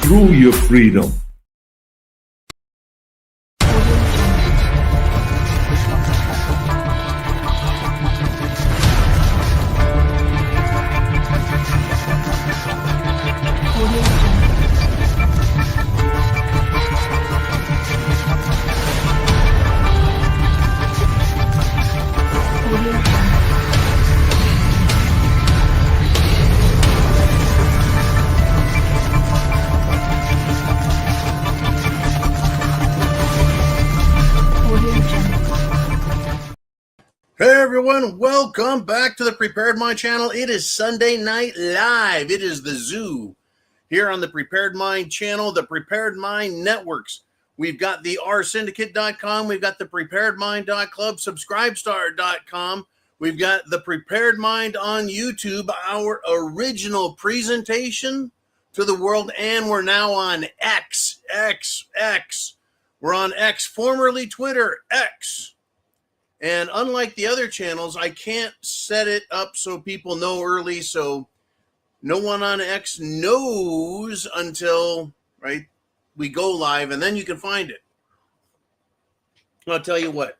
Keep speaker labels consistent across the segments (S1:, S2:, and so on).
S1: through your freedom.
S2: Hey everyone, welcome back to the Prepared Mind channel. It is Sunday Night Live. It is the zoo here on the Prepared Mind channel, the Prepared Mind networks. We've got the rsyndicate.com, we've got the preparedmind.club, subscribestar.com, we've got the Prepared Mind on YouTube, our original presentation to the world, and we're now on X. We're on X, formerly Twitter, X. And unlike the other channels, I can't set it up so people know early, so no one on X knows until, right, we go live, and then you can find it. I'll tell you what,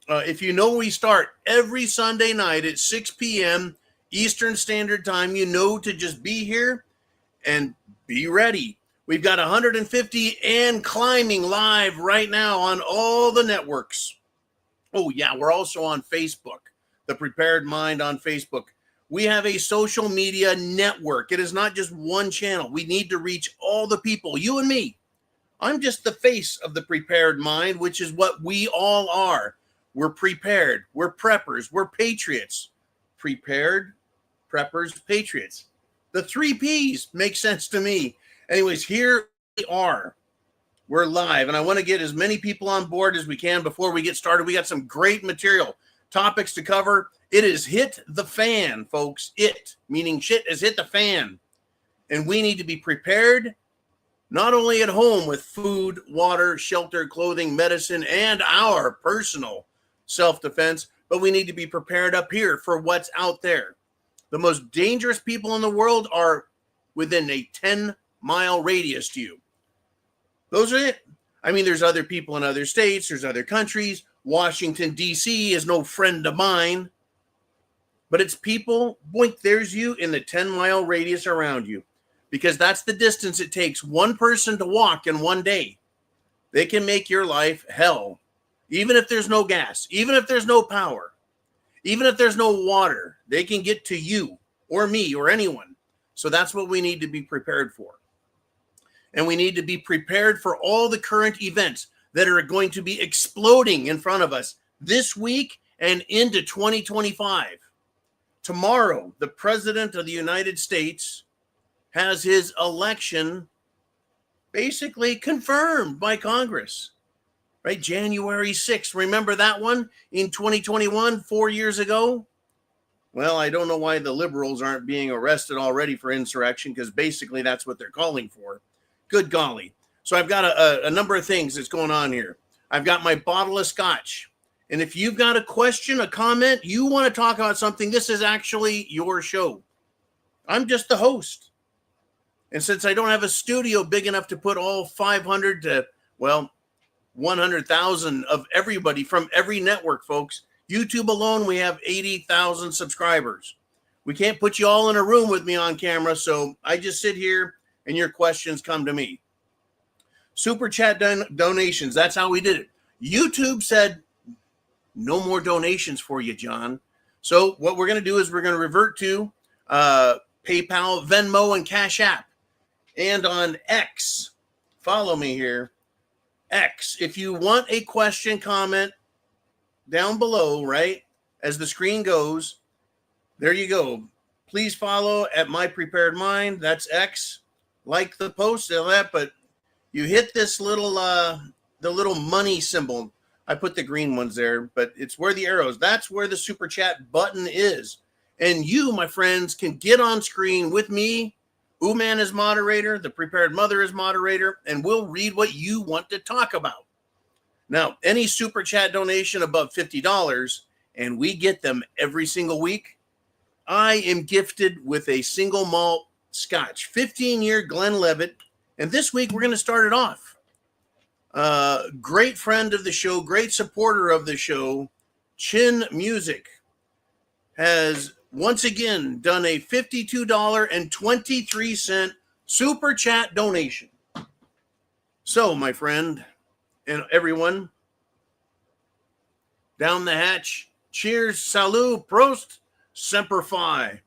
S2: if you know we start every Sunday night at 6 p.m. Eastern Standard Time, you know to just be here and be ready. We've got 150 and climbing live right now on all the networks. Oh, yeah, we're also on Facebook, the Prepared Mind on Facebook. We have a social media network. It is not just one channel. We need to reach all the people, you and me. I'm just the face of the Prepared Mind, which is what we all are. We're prepared. We're preppers. We're patriots. Prepared, preppers, patriots. The 3 Ps make sense to me. Anyways, here we are. We're live, and I want to get as many people on board as we can before we get started. We got some great material, topics to cover. It is hit the fan, folks. It, meaning shit, has hit the fan. And we need to be prepared, not only at home with food, water, shelter, clothing, medicine, and our personal self-defense, but we need to be prepared up here for what's out there. The most dangerous people in the world are within a 10-mile radius to you. Those are it. I mean, there's other people in other states. There's other countries. Washington, D.C. is no friend of mine. But it's people, boink, there's you in the 10-mile radius around you. Because that's the distance it takes one person to walk in one day. They can make your life hell. Even if there's no gas. Even if there's no power. Even if there's no water. They can get to you or me or anyone. So that's what we need to be prepared for. And we need to be prepared for all the current events that are going to be exploding in front of us this week and into 2025. Tomorrow, the President of the United States has his election basically confirmed by Congress, right? January 6th. Remember that one in 2021, 4 years ago? Well, I don't know why the liberals aren't being arrested already for insurrection, because basically that's what they're calling for. Good golly. So I've got a number of things that's going on here. I've got my bottle of scotch. And if you've got a question, a comment, you want to talk about something, this is actually your show. I'm just the host. And since I don't have a studio big enough to put all 500 to, well, 100,000 of everybody from every network, folks, YouTube alone, we have 80,000 subscribers. We can't put you all in a room with me on camera, so I just sit here and your questions come to me. Super chat donations, that's how we did it. YouTube said, no more donations for you, John. So what we're going to do is we're going to revert to PayPal, Venmo, and CashApp. And on X, follow me here, X, if you want a question, comment down below, right, as the screen goes, there you go. Please follow at My Prepared Mind, that's X. Like the post and that, but you hit this little the little money symbol. I put the green ones there, but it's where the arrows, that's where the super chat button is. And you, my friends, can get on screen with me. Uman is moderator, the Prepared Mother is moderator, and we'll read what you want to talk about. Now, any super chat donation above $50, and we get them every single week, I am gifted with a single malt scotch, 15-year Glenlivet And this week, we're going to start it off. Great friend of the show, great supporter of the show, Chin Music, has once again done a $52.23 super chat donation. So, my friend and everyone, down the hatch, cheers, salut, prost, semper fi.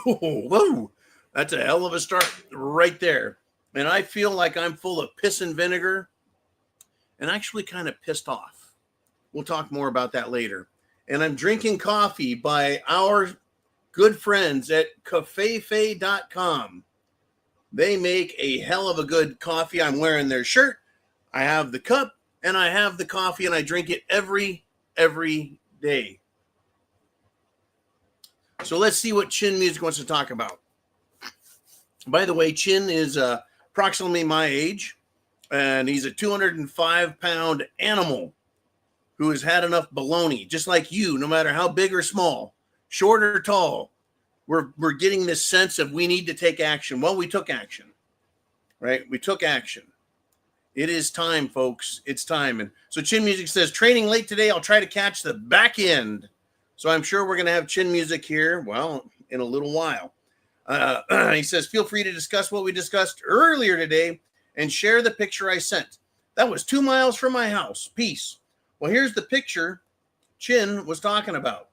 S2: Oh, whoa, that's a hell of a start right there. And I feel like I'm full of piss and vinegar and actually kind of pissed off. We'll talk more about that later. And I'm drinking coffee by our good friends at cafefe.com. They make a hell of a good coffee. I'm wearing their shirt. I have the cup and I have the coffee and I drink it every day. So let's see what Chin Music wants to talk about. By the way, Chin is approximately my age, and he's a 205-pound animal who has had enough baloney, just like you, no matter how big or small, short or tall. We're getting this sense of we need to take action. Well, we took action, right? We took action. It is time, folks. It's time. And so Chin Music says, training late today. I'll try to catch the back end. So I'm sure we're going to have Chin Music here, well, in a little while. He says, feel free to discuss what we discussed earlier today and share the picture I sent. That was 2 miles from my house. Peace. Well, here's the picture Chin was talking about.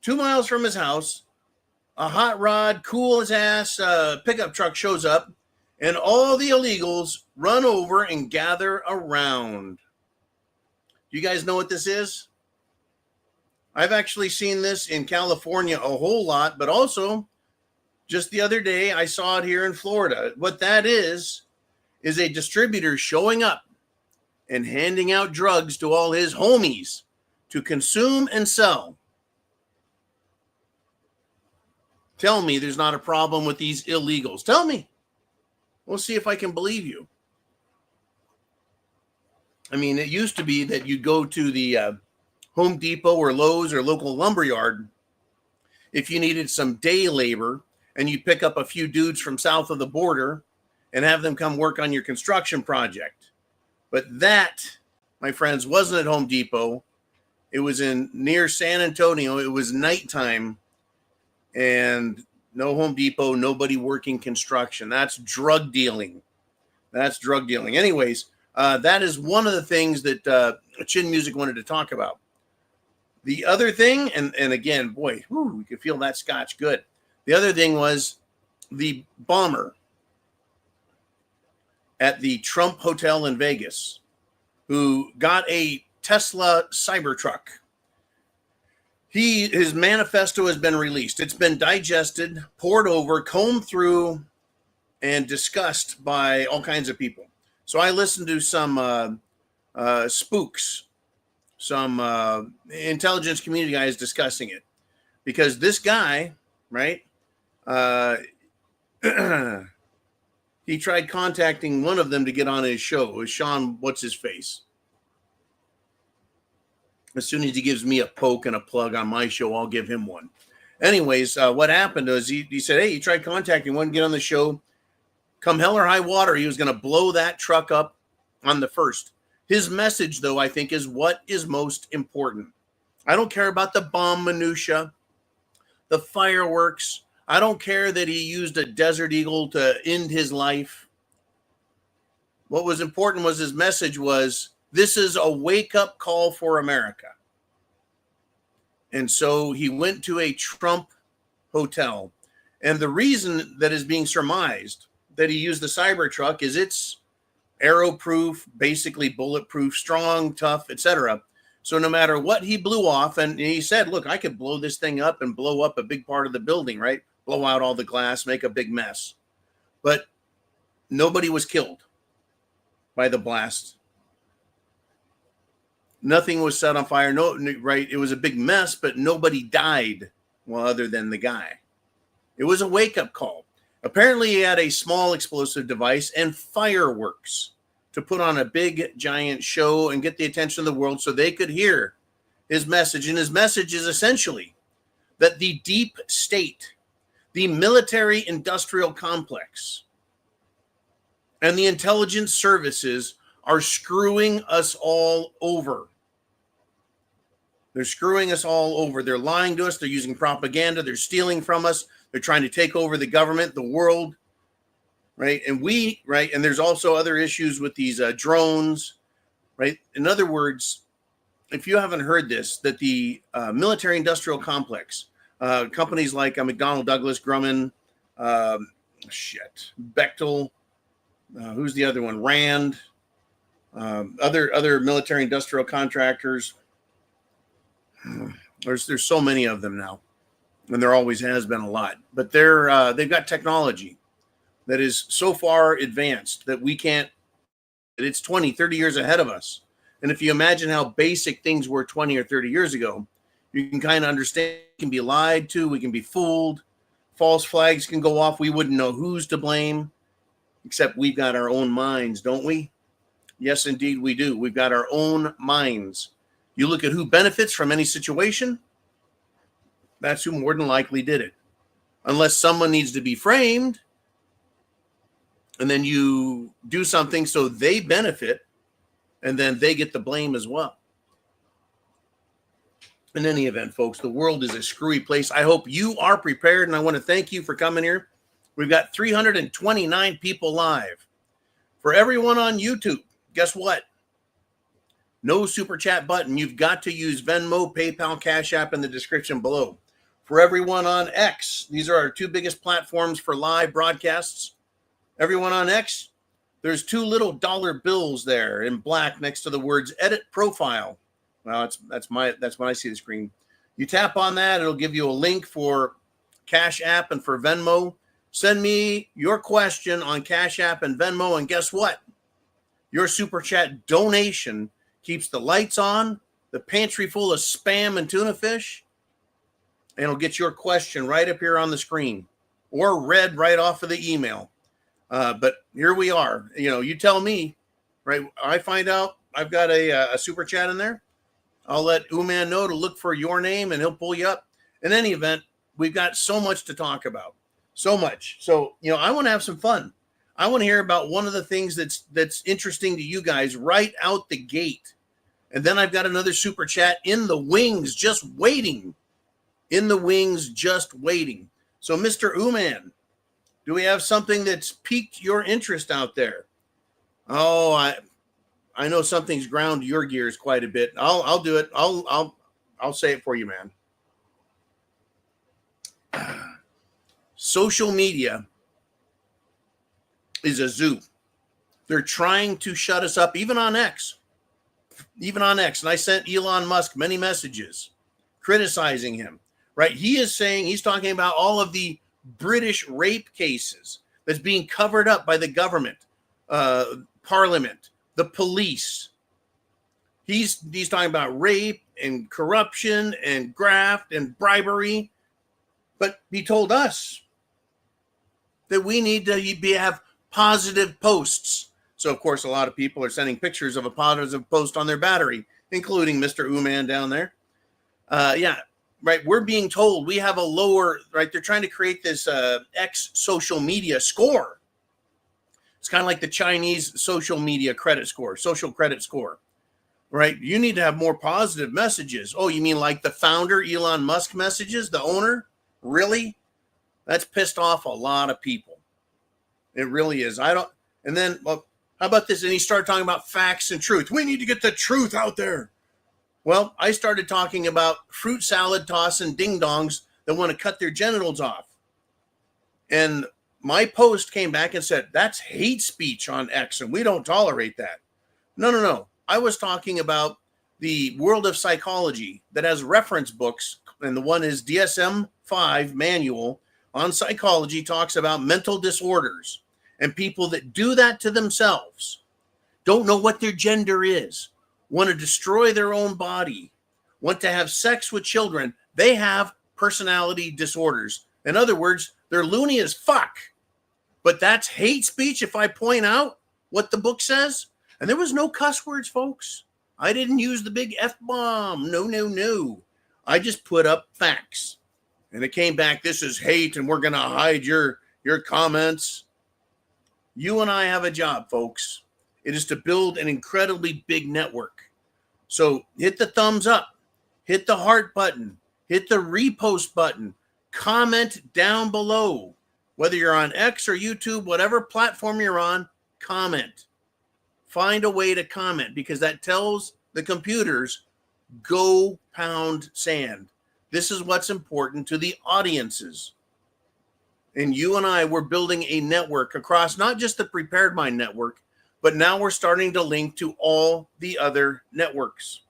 S2: 2 miles from his house, a hot rod, cool as ass pickup truck shows up, and all the illegals run over and gather around. You guys know what this is? I've actually seen this in California a whole lot, but also just the other day, I saw it here in Florida. What that is a distributor showing up and handing out drugs to all his homies to consume and sell. Tell me there's not a problem with these illegals. Tell me. We'll see if I can believe you. I mean, it used to be that you'd go to the Home Depot or Lowe's or local lumberyard if you needed some day labor, and you pick up a few dudes from south of the border and have them come work on your construction project. But that, my friends, wasn't at Home Depot. It was near San Antonio. It was nighttime, and no Home Depot, nobody working construction. That's drug dealing. That's drug dealing. Anyways, that is one of the things that Chin Music wanted to talk about. The other thing, and again, boy, we could feel that scotch good. The other thing was the bomber at the Trump Hotel in Vegas who got a Tesla Cybertruck. His manifesto has been released. It's been digested, poured over, combed through, and discussed by all kinds of people. So I listened to some spooks, some intelligence community guys discussing it, because this guy, right, he tried contacting one of them to get on his show. It was Sean, what's his face? As soon as he gives me a poke and a plug on my show, I'll give him one. Anyways, what happened was he said, hey, he tried contacting one, get on the show. Come hell or high water, he was going to blow that truck up on the first. His message, though, I think, is what is most important. I don't care about the bomb minutia, the fireworks. I don't care that he used a Desert Eagle to end his life. What was important was his message was, this is a wake-up call for America. And so he went to a Trump hotel. And the reason that is being surmised that he used the Cybertruck is it's arrow-proof, basically bulletproof, strong, tough, etc. So no matter what he blew off, and he said, look, I could blow this thing up and blow up a big part of the building, right? Blow out all the glass, make a big mess. But nobody was killed by the blast. Nothing was set on fire. No, right? It was a big mess, but nobody died, well, other than the guy. It was a wake-up call. Apparently, he had a small explosive device and fireworks to put on a big, giant show and get the attention of the world so they could hear his message. And his message is essentially that the deep state, The military-industrial complex and the intelligence services are screwing us all over. They're screwing us all over. They're lying to us. They're using propaganda. They're stealing from us. They're trying to take over the government, the world, right? And and there's also other issues with these drones, right? In other words, if you haven't heard this, that the military-industrial complex, companies like McDonnell Douglas, Grumman, Bechtel, who's the other one? Rand, other military-industrial contractors. There's so many of them now, and there always has been a lot. But they've got technology that is so far advanced that we can't. It's 20, 30 years ahead of us. And if you imagine how basic things were 20 or 30 years ago, you can kind of understand we can be lied to, we can be fooled, false flags can go off, we wouldn't know who's to blame, except we've got our own minds, don't we? Yes, indeed we do. We've got our own minds. You look at who benefits from any situation, that's who more than likely did it. Unless someone needs to be framed, and then you do something so they benefit, and then they get the blame as well. In any event, folks, the world is a screwy place. I hope you are prepared, and I want to thank you for coming here. We've got 329 people live. For everyone on YouTube, guess what? No super chat button. You've got to use Venmo, PayPal, Cash App in the description below. For everyone on X, these are our two biggest platforms for live broadcasts. Everyone on X, there's two little dollar bills there in black next to the words edit profile. Well, that's when I see the screen. You tap on that, it'll give you a link for Cash App and for Venmo. Send me your question on Cash App and Venmo, and guess what? Your super chat donation keeps the lights on, the pantry full of spam and tuna fish, and it'll get your question right up here on the screen or read right off of the email. But here we are. You tell me, right? I find out I've got a super chat in there. I'll let Uman know to look for your name, and he'll pull you up. In any event, we've got so much to talk about, so much. So, I want to have some fun. I want to hear about one of the things that's interesting to you guys right out the gate. And then I've got another super chat in the wings, just waiting. In the wings, just waiting. So, Mr. Uman, do we have something that's piqued your interest out there? Oh, I know something's ground your gears quite a bit. I'll do it. I'll say it for you, man. Social media is a zoo. They're trying to shut us up, even on X. And I sent Elon Musk many messages criticizing him, right? He's talking about all of the British rape cases that's being covered up by the government, parliament, the police. He's talking about rape and corruption and graft and bribery. But he told us that we need to have positive posts. So, of course, a lot of people are sending pictures of a positive post on their battery, including Mr. Uman down there. Right. We're being told we have a lower, right? They're trying to create this X social media score. It's kind of like the Chinese social media credit score, social credit score, right? You need to have more positive messages. Oh, you mean like the founder, Elon Musk messages, the owner? Really? That's pissed off a lot of people. It really is. And then, well, how about this? And he started talking about facts and truth. We need to get the truth out there. Well, I started talking about fruit salad tossing ding-dongs that want to cut their genitals off. And my post came back and said, that's hate speech on X, and we don't tolerate that. No. I was talking about the world of psychology that has reference books, and the one is DSM-5 manual on psychology, talks about mental disorders and people that do that to themselves, don't know what their gender is, want to destroy their own body, want to have sex with children. They have personality disorders. In other words, they're loony as fuck. But that's hate speech if I point out what the book says. And there was no cuss words, folks. I didn't use the big F-bomb. No. I just put up facts. and it came back, this is hate, and we're going to hide your comments. You and I have a job, folks. It is to build an incredibly big network. So hit the thumbs up, hit the heart button, hit the repost button, comment down below. Whether you're on X or YouTube, whatever platform you're on, comment. Find a way to comment, because that tells the computers, go pound sand. This is what's important to the audiences. And you and I, we're building a network across not just the Prepared Mind network, but now we're starting to link to all the other networks.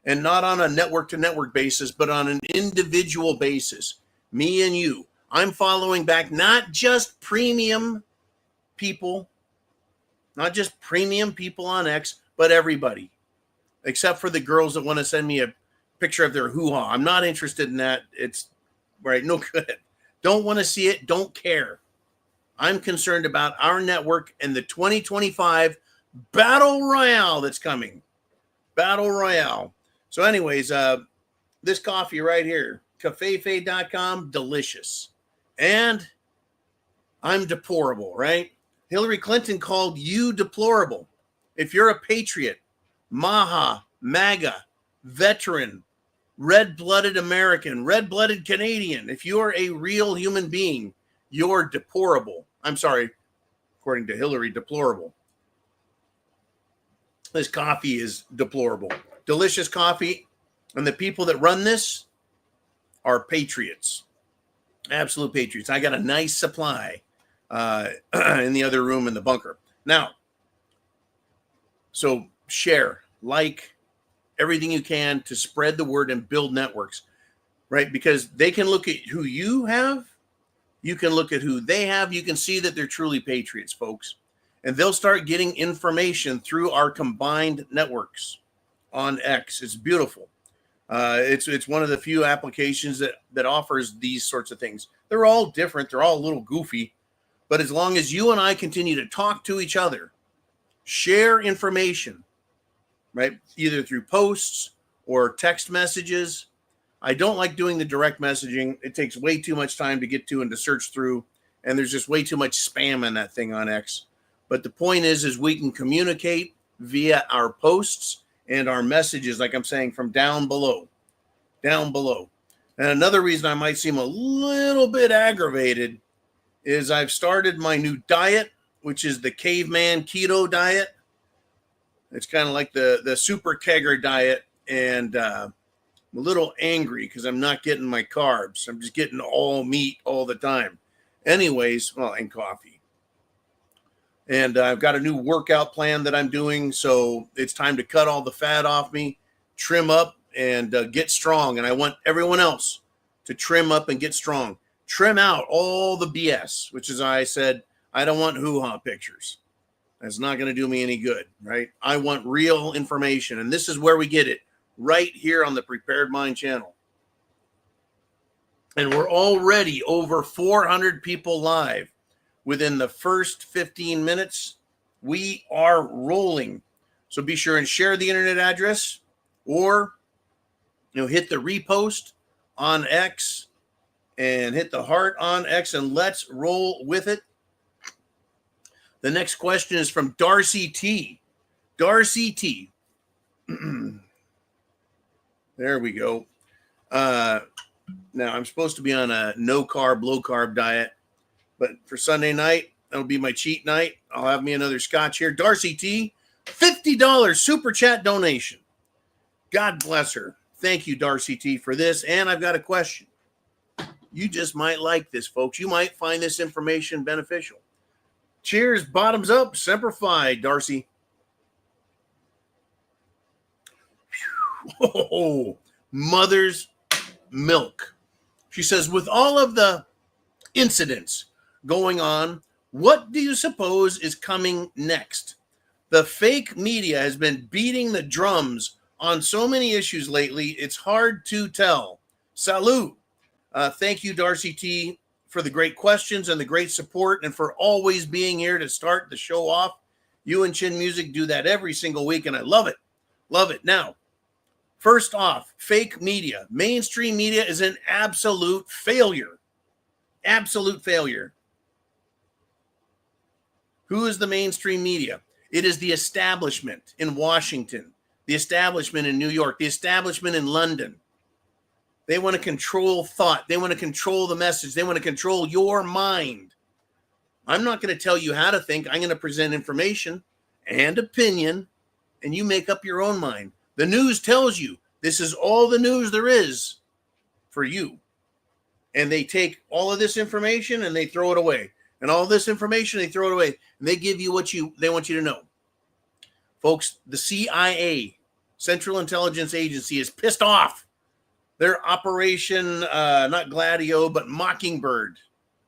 S2: And not on a network-to-network basis, but on an individual basis. Me and you. I'm following back not just premium people, not just premium people on X, but everybody. Except for the girls that want to send me a picture of their hoo-ha. I'm not interested in that. It's right, no good. Don't want to see it, don't care. I'm concerned about our network and the 2025 Battle Royale that's coming. Battle Royale. So anyways, this coffee right here, cafefe.com, delicious. And I'm deplorable, right? Hillary Clinton called you deplorable. If you're a patriot, Maha, MAGA, veteran, red-blooded American, red-blooded Canadian, if you're a real human being, you're deplorable. I'm sorry, according to Hillary, deplorable. This coffee is deplorable. Delicious coffee. And the people that run this are patriots. Absolute patriots. I got a nice supply in the other room in the bunker. Now, so share, like, everything you can to spread the word and build networks, right? Because they can look at who you have. You can look at who they have. You can see that they're truly patriots, folks. And they'll start getting information through our combined networks on X. It's beautiful. It's one of the few applications that offers these sorts of things. They're all different. They're all a little goofy. But as long as you and I continue to talk to each other, share information, right? Either through posts or text messages. I don't like doing the direct messaging. It takes way too much time to get to and to search through. And there's just way too much spam in that thing on X. But the point is we can communicate via our posts and our messages, like I'm saying, from down below. Down below. And another reason I might seem a little bit aggravated is I've started my new diet, which is the caveman keto diet. It's kind of like the super kegger diet. And I'm a little angry because I'm not getting my carbs. I'm just getting all meat all the time. Anyways, well, and coffee. And I've got a new workout plan that I'm doing. So it's time to cut all the fat off me, trim up, and get strong. And I want everyone else to trim up and get strong. Trim out all the BS, which is why I said I don't want hoo-ha pictures. That's not going to do me any good, right? I want real information. And this is where we get it, right here on the Prepared Mind channel. And we're already over 400 people live. Within the first 15 minutes, we are rolling. So be sure and share the internet address, or hit the repost on X and hit the heart on X, and let's roll with it. The next question is from Darcy T. Darcy T. There we go. Now I'm supposed to be on a no carb, low carb diet. But for Sunday night, that'll be my cheat night. I'll have me another scotch here. Darcy T, $50 super chat donation. God bless her. Thank you, Darcy T, for this. And I've got a question. You just might like this, folks. You might find this information beneficial. Cheers, bottoms up, Semper Fi, Darcy. Oh, mother's milk. She says, with all of the incidents going on, what do you suppose is coming next? The fake media has been beating the drums on so many issues lately, it's hard to tell. Salute. Thank you, Darcy T, for the great questions and the great support, and for always being here to start the show off. You and Chin Music do that every single week, and I love it. Love it. Now, First off, fake media. Mainstream media is an absolute failure. Absolute failure. Who is the mainstream media? It is the establishment in Washington, the establishment in New York, the establishment in London. They want to control thought. They want to control the message. They want to control your mind. I'm not going to tell you how to think. I'm going to present information and opinion, and you make up your own mind. The news tells you this is all the news there is for you. And they take all of this information and they throw it away. And all this information, they throw it away. And they give you what they want you to know. Folks, the CIA, Central Intelligence Agency, is pissed off. Their Operation, not Gladio, but Mockingbird.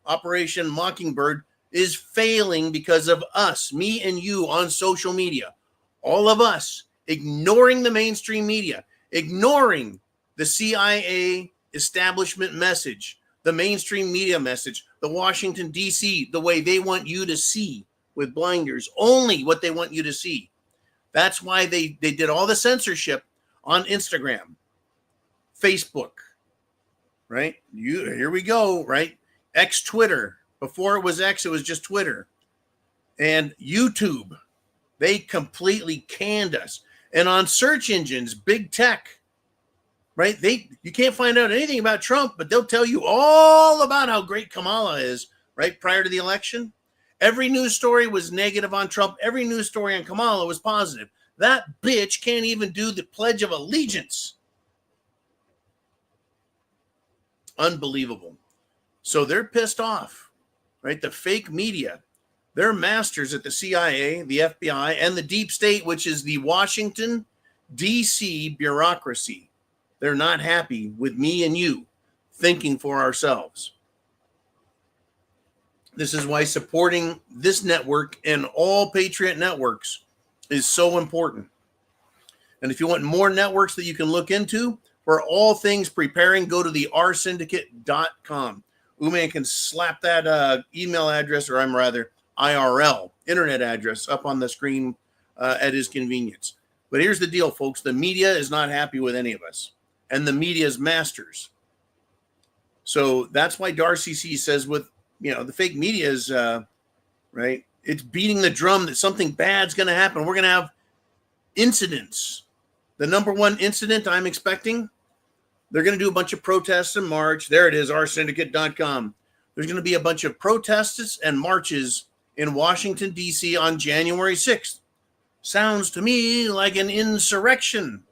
S2: Operation Mockingbird is failing because of us, me and you on social media. All of us ignoring the mainstream media, ignoring the CIA establishment message, the mainstream media message, the Washington, D.C., the way they want you to see with blinders, only what they want you to see. That's why they did all the censorship on Instagram, Facebook, right? Here we go, right? X Twitter. Before it was X, it was just Twitter. And YouTube, they completely canned us. And on search engines, big tech, right? You can't find out anything about Trump, but they'll tell you all about how great Kamala is, right? Prior to the election, every news story was negative on Trump. Every news story on Kamala was positive. That bitch can't even do the Pledge of Allegiance. Unbelievable. So they're pissed off, right? The fake media, they're masters at the CIA, the FBI, and the deep state, which is the Washington, D.C. bureaucracy. They're not happy with me and you thinking for ourselves. This is why supporting this network and all Patriot networks is so important. And if you want more networks that you can look into for all things preparing, go to theresyndicate.com. Uman can slap that email address, or I'm rather IRL, internet address, up on the screen at his convenience. But here's the deal, folks. The media is not happy with any of us. And the media's masters. So that's why Darcy C says with, the fake media is, right, it's beating the drum that something bad's going to happen. We're going to have incidents. The number one incident I'm expecting, they're going to do a bunch of protests and march. There it is, oursyndicate.com. There's going to be a bunch of protests and marches in Washington, D.C. on January 6th. Sounds to me like an insurrection.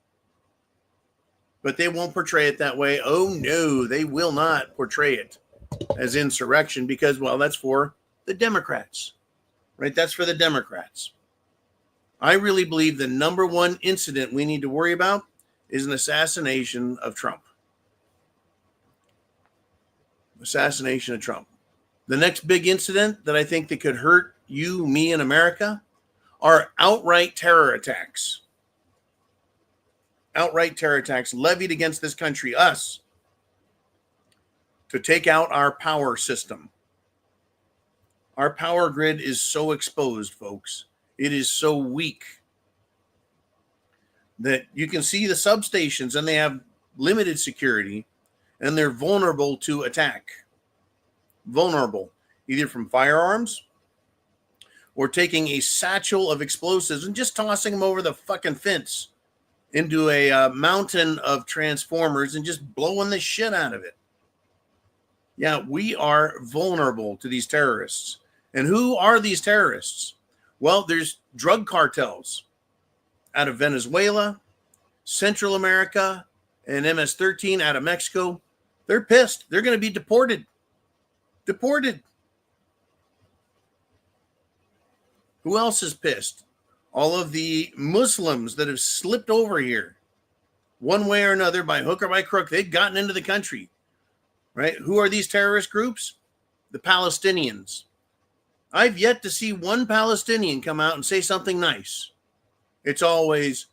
S2: But they won't portray it that way. Oh, no, they will not portray it as insurrection because, well, that's for the Democrats, right? That's for the Democrats. I really believe the number one incident we need to worry about is an assassination of Trump. Assassination of Trump. The next big incident that I think that could hurt you, me, and America are outright terror attacks. Outright terror attacks levied against this country, us, to take out our power system. Our power grid is so exposed, folks. It is so weak that you can see the substations and they have limited security and they're vulnerable to attack. Vulnerable, either from firearms or taking a satchel of explosives and just tossing them over the fucking fence into a mountain of transformers and just blowing the shit out of it. Yeah, we are vulnerable to these terrorists. And who are these terrorists? Well, there's drug cartels out of Venezuela, Central America, and MS-13 out of Mexico. They're pissed. They're going to be deported. Deported. Who else is pissed? All of the Muslims that have slipped over here one way or another, by hook or by crook, they've gotten into the country, right? Who are these terrorist groups? The Palestinians. I've yet to see one Palestinian come out and say something nice. It's always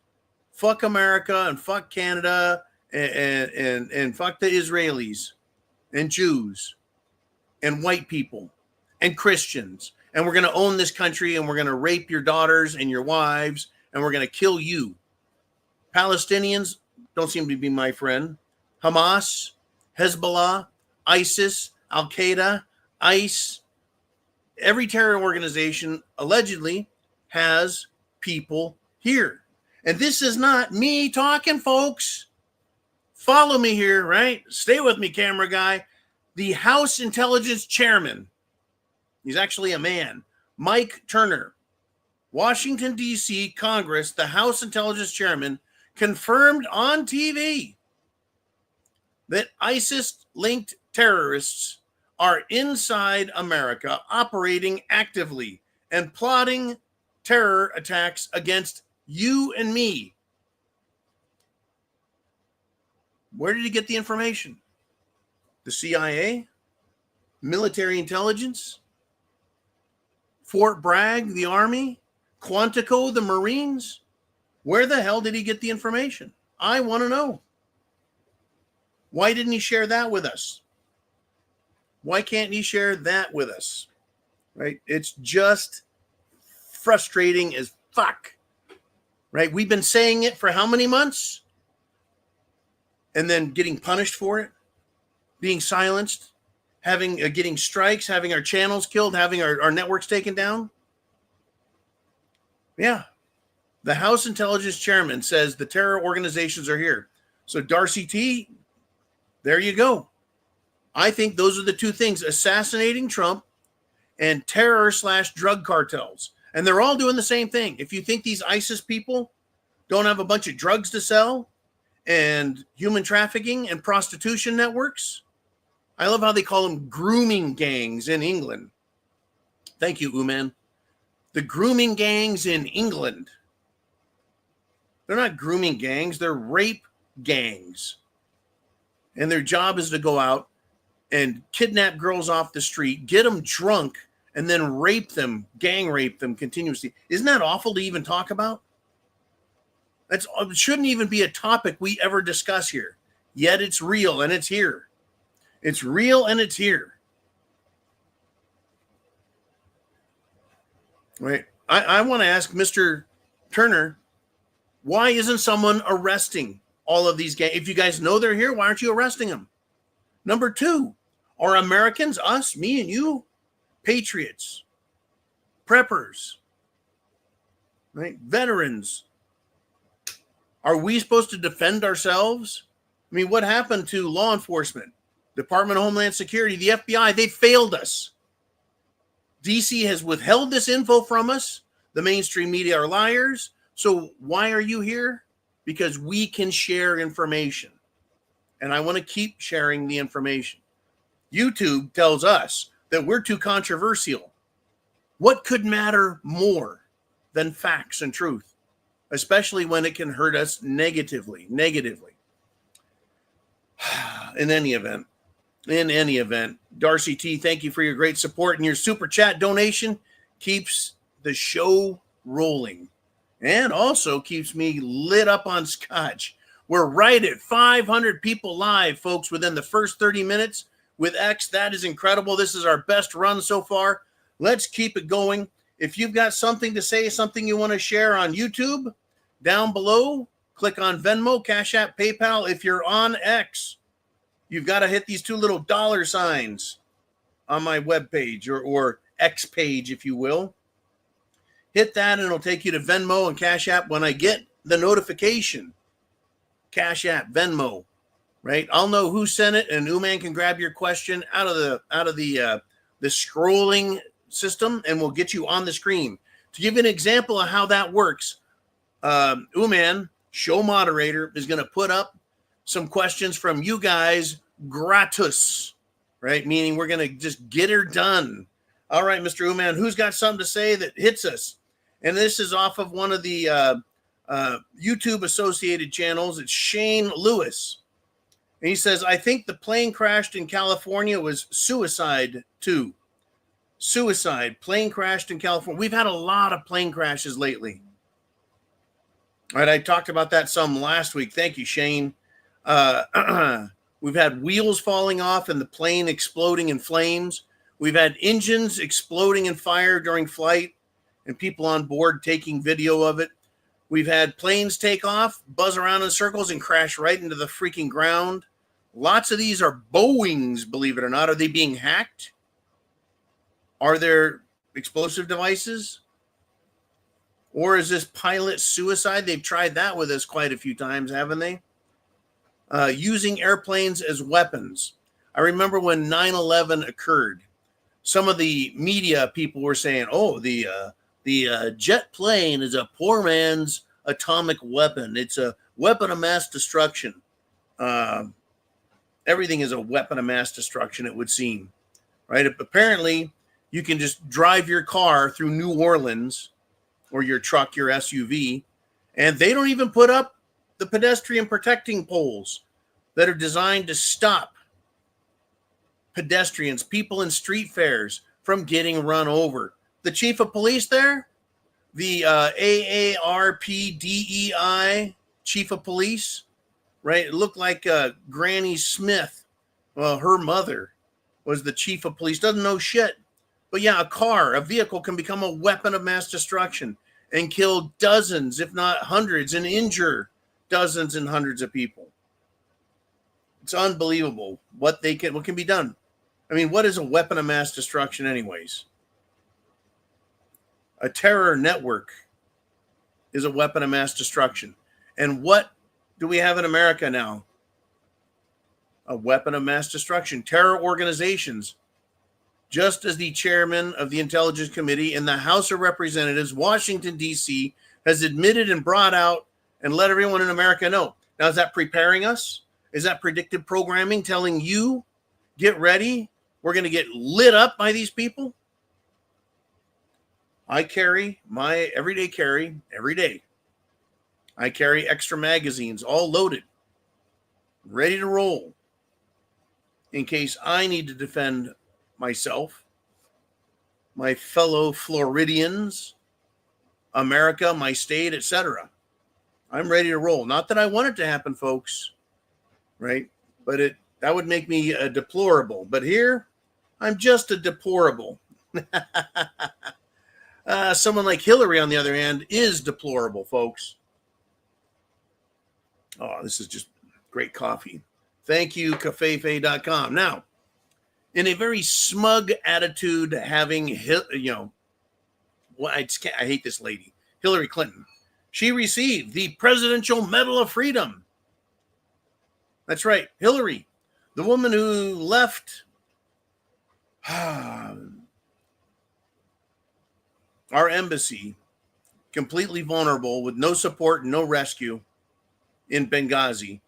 S2: fuck America and fuck Canada and fuck the Israelis and Jews and white people and Christians. And we're going to own this country and we're going to rape your daughters and your wives and we're going to kill you. Palestinians, don't seem to be my friend. Hamas, Hezbollah, ISIS, Al-Qaeda, ICE, every terror organization allegedly has people here. And this is not me talking, folks. Follow me here, right? Stay with me, camera guy. The House Intelligence Chairman, he's actually a man, Mike Turner, Washington, D.C. Congress, the House Intelligence Chairman, confirmed on TV that ISIS-linked terrorists are inside America, operating actively and plotting terror attacks against you and me. Where did he get the information? The CIA? Military intelligence? Fort Bragg, the Army? Quantico, the Marines? Where the hell did he get the information? I want to know. Why didn't he share that with us? Why can't he share that with us? Right? It's just frustrating as fuck. Right? We've been saying it for how many months? And then getting punished for it, being silenced, getting strikes, having our channels killed, having our networks taken down. Yeah. The House Intelligence Chairman says the terror organizations are here. So Darcy T, there you go. I think those are the two things, assassinating Trump and terror/drug cartels. And they're all doing the same thing. If you think these ISIS people don't have a bunch of drugs to sell and human trafficking and prostitution networks, I love how they call them grooming gangs in England. Thank you, Uman. The grooming gangs in England. They're not grooming gangs, they're rape gangs. And their job is to go out and kidnap girls off the street, get them drunk, and then rape them, gang rape them continuously. Isn't that awful to even talk about? It shouldn't even be a topic we ever discuss here. Yet it's real and it's here. It's real and it's here. Right? I want to ask Mr. Turner, why isn't someone arresting all of these gangs? If you guys know they're here, why aren't you arresting them? Number two, are Americans, us, me and you, patriots, preppers, right? Veterans? Are we supposed to defend ourselves? I mean, what happened to law enforcement, Department of Homeland Security, the FBI? They failed us. DC has withheld this info from us. The mainstream media are liars. So why are you here? Because we can share information. And I want to keep sharing the information. YouTube tells us that we're too controversial. What could matter more than facts and truth, especially when it can hurt us negatively? In any event, Darcy T, thank you for your great support, and your super chat donation keeps the show rolling and also keeps me lit up on scotch. We're right at 500 people live, folks, within the first 30 minutes with X. That is incredible. This is our best run so far. Let's keep it going. If you've got something to say, something you want to share on YouTube, down below, click on Venmo, Cash App, PayPal. If you're on X, you've got to hit these two little dollar signs on my webpage or X page, if you will. Hit that and it'll take you to Venmo and Cash App. When I get the notification, Cash App, Venmo, right? I'll know who sent it, and Uman can grab your question out of the scrolling system, and we'll get you on the screen. To give you an example of how that works, Uman, show moderator, is going to put up some questions from you guys gratis, right? Meaning we're going to just get her done. All right, Mr. Uman, who's got something to say that hits us? And this is off of one of the YouTube associated channels. It's Shane Lewis. And he says, I think the plane crashed in California was suicide too. Suicide, plane crashed in California. We've had a lot of plane crashes lately. All right, I talked about that some last week. Thank you, Shane. We've had wheels falling off and the plane exploding in flames. We've had engines exploding in fire during flight and people on board taking video of it. We've had planes take off, buzz around in circles, and crash right into the freaking ground. Lots of these are Boeings, believe it or not. Are they being hacked? Are there explosive devices? Or is this pilot suicide? They've tried that with us quite a few times, haven't they? Using airplanes as weapons. I remember when 9/11 occurred, some of the media people were saying, oh, the jet plane is a poor man's atomic weapon. It's a weapon of mass destruction. Everything is a weapon of mass destruction, it would seem, right? Apparently, you can just drive your car through New Orleans or your truck, your SUV, and they don't even put up the pedestrian protecting poles that are designed to stop pedestrians, people in street fairs from getting run over. The chief of police there, the AARP DEI chief of police, right? It looked like Granny Smith. Well, her mother was the chief of police. Doesn't know shit. But yeah, a vehicle can become a weapon of mass destruction and kill dozens, if not hundreds, and injure dozens and hundreds of people. It's unbelievable what can be done. I mean, what is a weapon of mass destruction anyways? A terror network is a weapon of mass destruction. And what do we have in America now? A weapon of mass destruction. Terror organizations. Just as the chairman of the Intelligence Committee in the House of Representatives, Washington, D.C., has admitted and brought out and let everyone in America know. Now, is that preparing us? Is that predictive programming telling you, get ready, we're going to get lit up by these people? I carry my everyday carry every day. I carry extra magazines, all loaded, ready to roll, in case I need to defend myself, my fellow Floridians, America, my state, etc. I'm ready to roll. Not that I want it to happen, folks, right? But that would make me a deplorable. But here, I'm just a deplorable. Someone like Hillary, on the other hand, is deplorable, folks. Oh, this is just great coffee. Thank you, cafefe.com. Now, in a very smug attitude, having, I hate this lady, Hillary Clinton. She received the Presidential Medal of Freedom. That's right, Hillary, the woman who left our embassy completely vulnerable with no support and no rescue in Benghazi.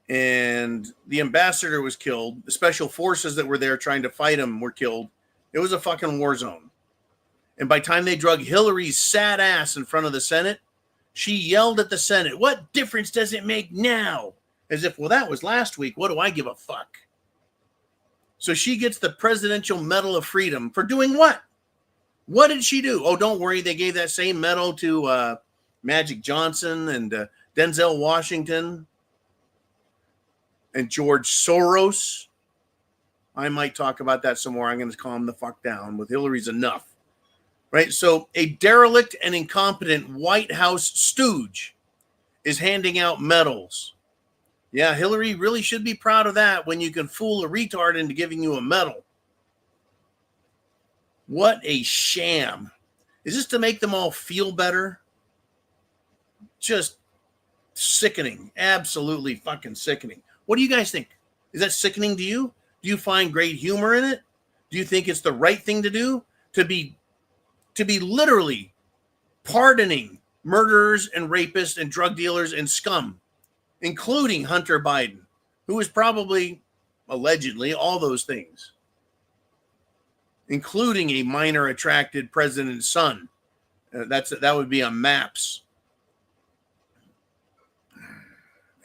S2: And the ambassador was killed. The special forces that were there trying to fight him were killed. It was a fucking war zone. And by the time they drug Hillary's sad ass in front of the Senate, she yelled at the Senate, "What difference does it make now?" As if, well, that was last week. What do I give a fuck? So she gets the Presidential Medal of Freedom for doing what? What did she do? Oh, don't worry. They gave that same medal to Magic Johnson and Denzel Washington and George Soros. I might talk about that some more. I'm going to calm the fuck down. With Hillary's enough. Right? So a derelict and incompetent White House stooge is handing out medals. Yeah, Hillary really should be proud of that when you can fool a retard into giving you a medal. What a sham. Is this to make them all feel better? Just sickening. Absolutely fucking sickening. What do you guys think? Is that sickening to you? Do you find great humor in it? Do you think it's the right thing to do? To be literally pardoning murderers and rapists and drug dealers and scum, including Hunter Biden, who is probably, allegedly, all those things, including a minor attracted president's son. That would be a MAPS.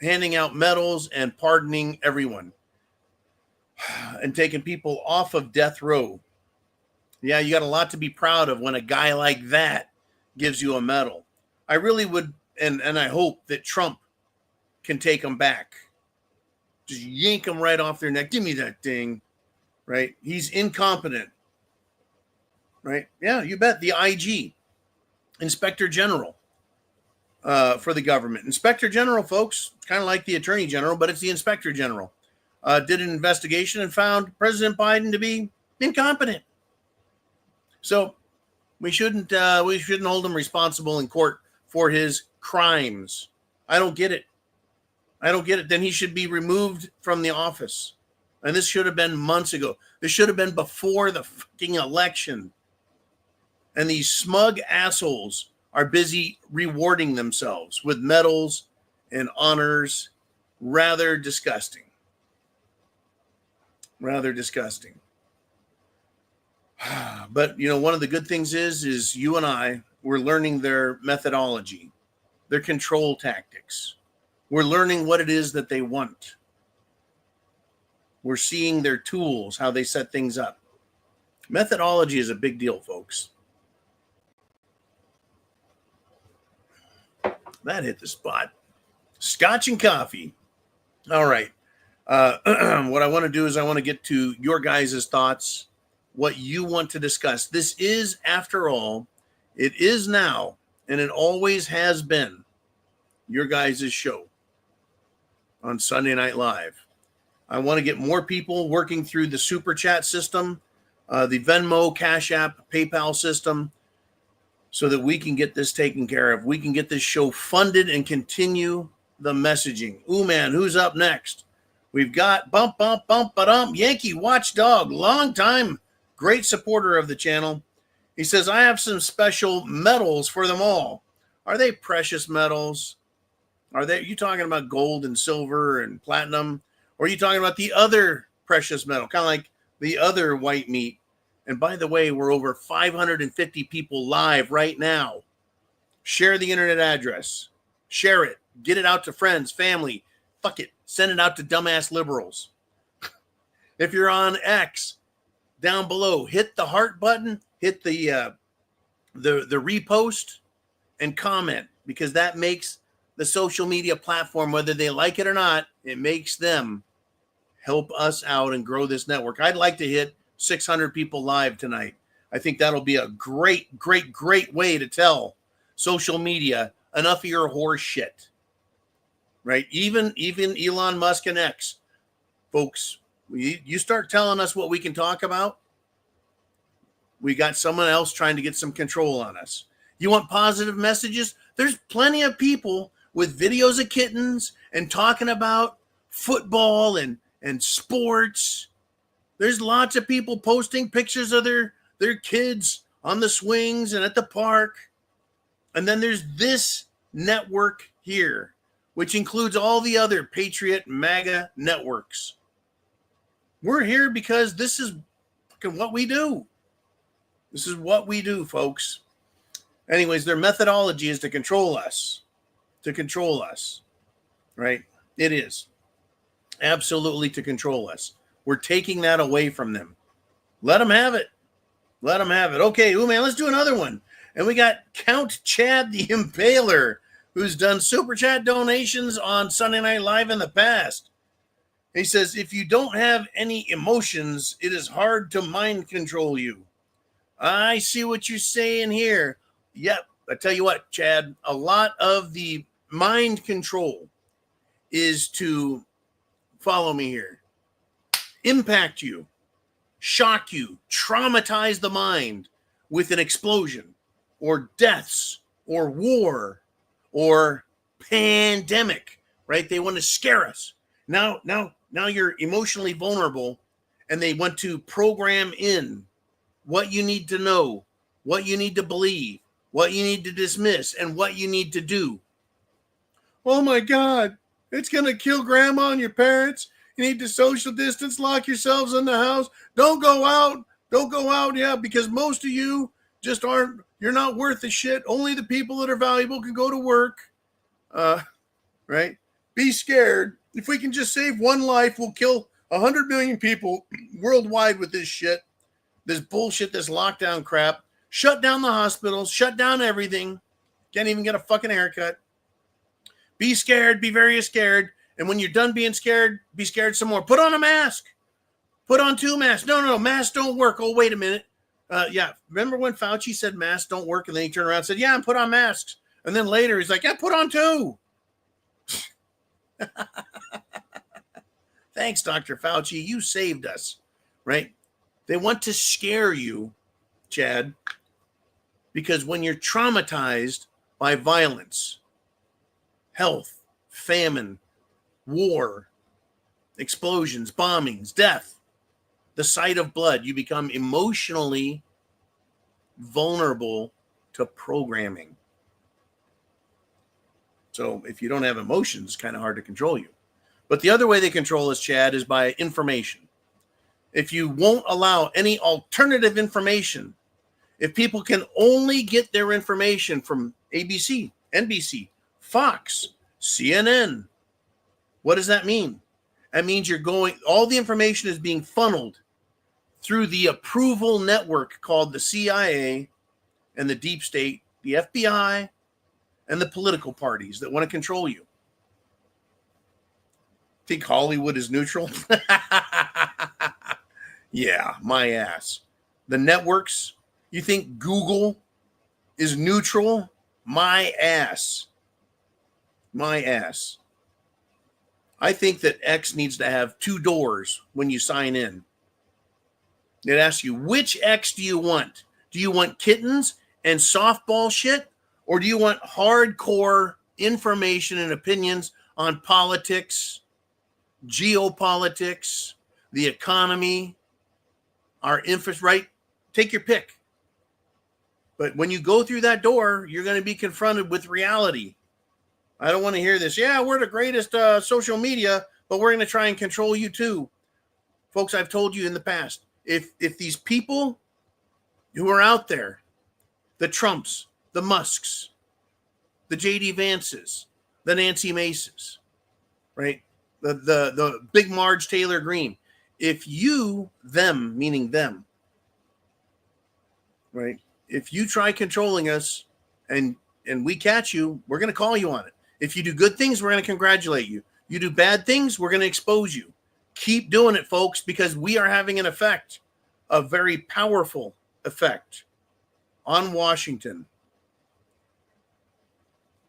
S2: Handing out medals and pardoning everyone and taking people off of death row. Yeah, you got a lot to be proud of when a guy like that gives you a medal. I really would, and I hope that Trump can take them back. Just yank them right off their neck. Give me that thing, right? He's incompetent, right? Yeah, you bet. The IG, Inspector General, for the government. Inspector General, folks, kind of like the Attorney General, but it's the Inspector General, did an investigation and found President Biden to be incompetent. So we shouldn't hold him responsible in court for his crimes. I don't get it. Then he should be removed from the office. And this should have been months ago. This should have been before the fucking election. And these smug assholes are busy rewarding themselves with medals and honors. Rather disgusting. Rather disgusting. But, one of the good things is you and I, we're learning their methodology, their control tactics. We're learning what it is that they want. We're seeing their tools, how they set things up. Methodology is a big deal, folks. That hit the spot. Scotch and coffee. All right. What I want to do is I want to get to your guys' thoughts, what you want to discuss. This is, after all, it is now, and it always has been, your guys' show on Sunday Night Live. I want to get more people working through the super chat system, the Venmo, CashApp, PayPal system, so that we can get this taken care of. We can get this show funded and continue the messaging. Ooh, man, who's up next? We've got Yankee Watchdog, long time, great supporter of the channel. He says, I have some special medals for them all. Are they precious metals? Are you talking about gold and silver and platinum? Or are you talking about the other precious metal, kind of like the other white meat? And by the way, we're over 550 people live right now. Share the internet address. Share it. Get it out to friends, family. Fuck it. Send it out to dumbass liberals. If you're on X, down below, hit the heart button, hit the repost, and comment, because that makes the social media platform, whether they like it or not, it makes them help us out and grow this network. I'd like to hit 600 people live tonight. I think that'll be a great way to tell social media enough of your horse shit. Right? Even Elon Musk and X, folks, you start telling us what we can talk about, we got someone else trying to get some control on us. You want positive messages? There's plenty of people with videos of kittens and talking about football and sports. There's lots of people posting pictures of their kids on the swings and at the park. And then there's this network here, which includes all the other Patriot MAGA networks. We're here because this is what we do. This is what we do, folks. Anyways, their methodology is to control us. Right? It is. Absolutely to control us. We're taking that away from them. Let them have it. Okay, man, let's do another one. And we got Count Chad the Impaler, who's done super chat donations on Sunday Night Live in the past. He says, if you don't have any emotions, it is hard to mind control you. I see what you're saying here. Yep. I tell you what, Chad, a lot of the mind control is to, follow me here, impact you, shock you, traumatize the mind with an explosion or deaths or war or pandemic, right? They want to scare us. Now you're emotionally vulnerable, and they want to program in what you need to know, what you need to believe, what you need to dismiss, and what you need to do. Oh my God, it's going to kill grandma and your parents. You need to social distance, lock yourselves in the house. Don't go out. Yeah, because most of you just you're not worth the shit. Only the people that are valuable can go to work. Right? Be scared. If we can just save one life, we'll kill 100 million people worldwide with this shit. This bullshit, this lockdown crap. Shut down the hospitals. Shut down everything. Can't even get a fucking haircut. Be scared. Be very scared. And when you're done being scared, be scared some more. Put on a mask. Put on 2 masks. No, masks don't work. Oh, wait a minute. Yeah, remember when Fauci said masks don't work, and then he turned around and said, yeah, and put on masks. And then later he's like, yeah, put on 2. Thanks, Dr. Fauci. You saved us, right? They want to scare you, Chad, because when you're traumatized by violence, health, famine, war, explosions, bombings, death, the sight of blood, you become emotionally vulnerable to programming. So if you don't have emotions, it's kind of hard to control you. But the other way they control us, Chad, is by information. If you won't allow any alternative information, if people can only get their information from ABC, NBC, Fox, CNN, what does that mean? That means all the information is being funneled through the approval network called the CIA and the deep state, the FBI, and the political parties that want to control you. Think Hollywood is neutral? Yeah, my ass. The networks, you think Google is neutral? My ass. My ass. I think that X needs to have 2 doors when you sign in. It asks you, which X do you want? Do you want kittens and softball shit? Or do you want hardcore information and opinions on politics, geopolitics, the economy, our infrastructure, right? Take your pick. But when you go through that door, you're going to be confronted with reality. I don't want to hear this. Yeah, we're the greatest social media, but we're going to try and control you too. Folks, I've told you in the past, if these people who are out there, the Trumps, the Musks, the J.D. Vances, the Nancy Maces, right? The big Marge Taylor Greene, if you, them, meaning them, right? If you try controlling us and we catch you, we're going to call you on it. If you do good things, we're going to congratulate you. You do bad things, we're going to expose you. Keep doing it, folks, because we are having an effect, a very powerful effect on Washington.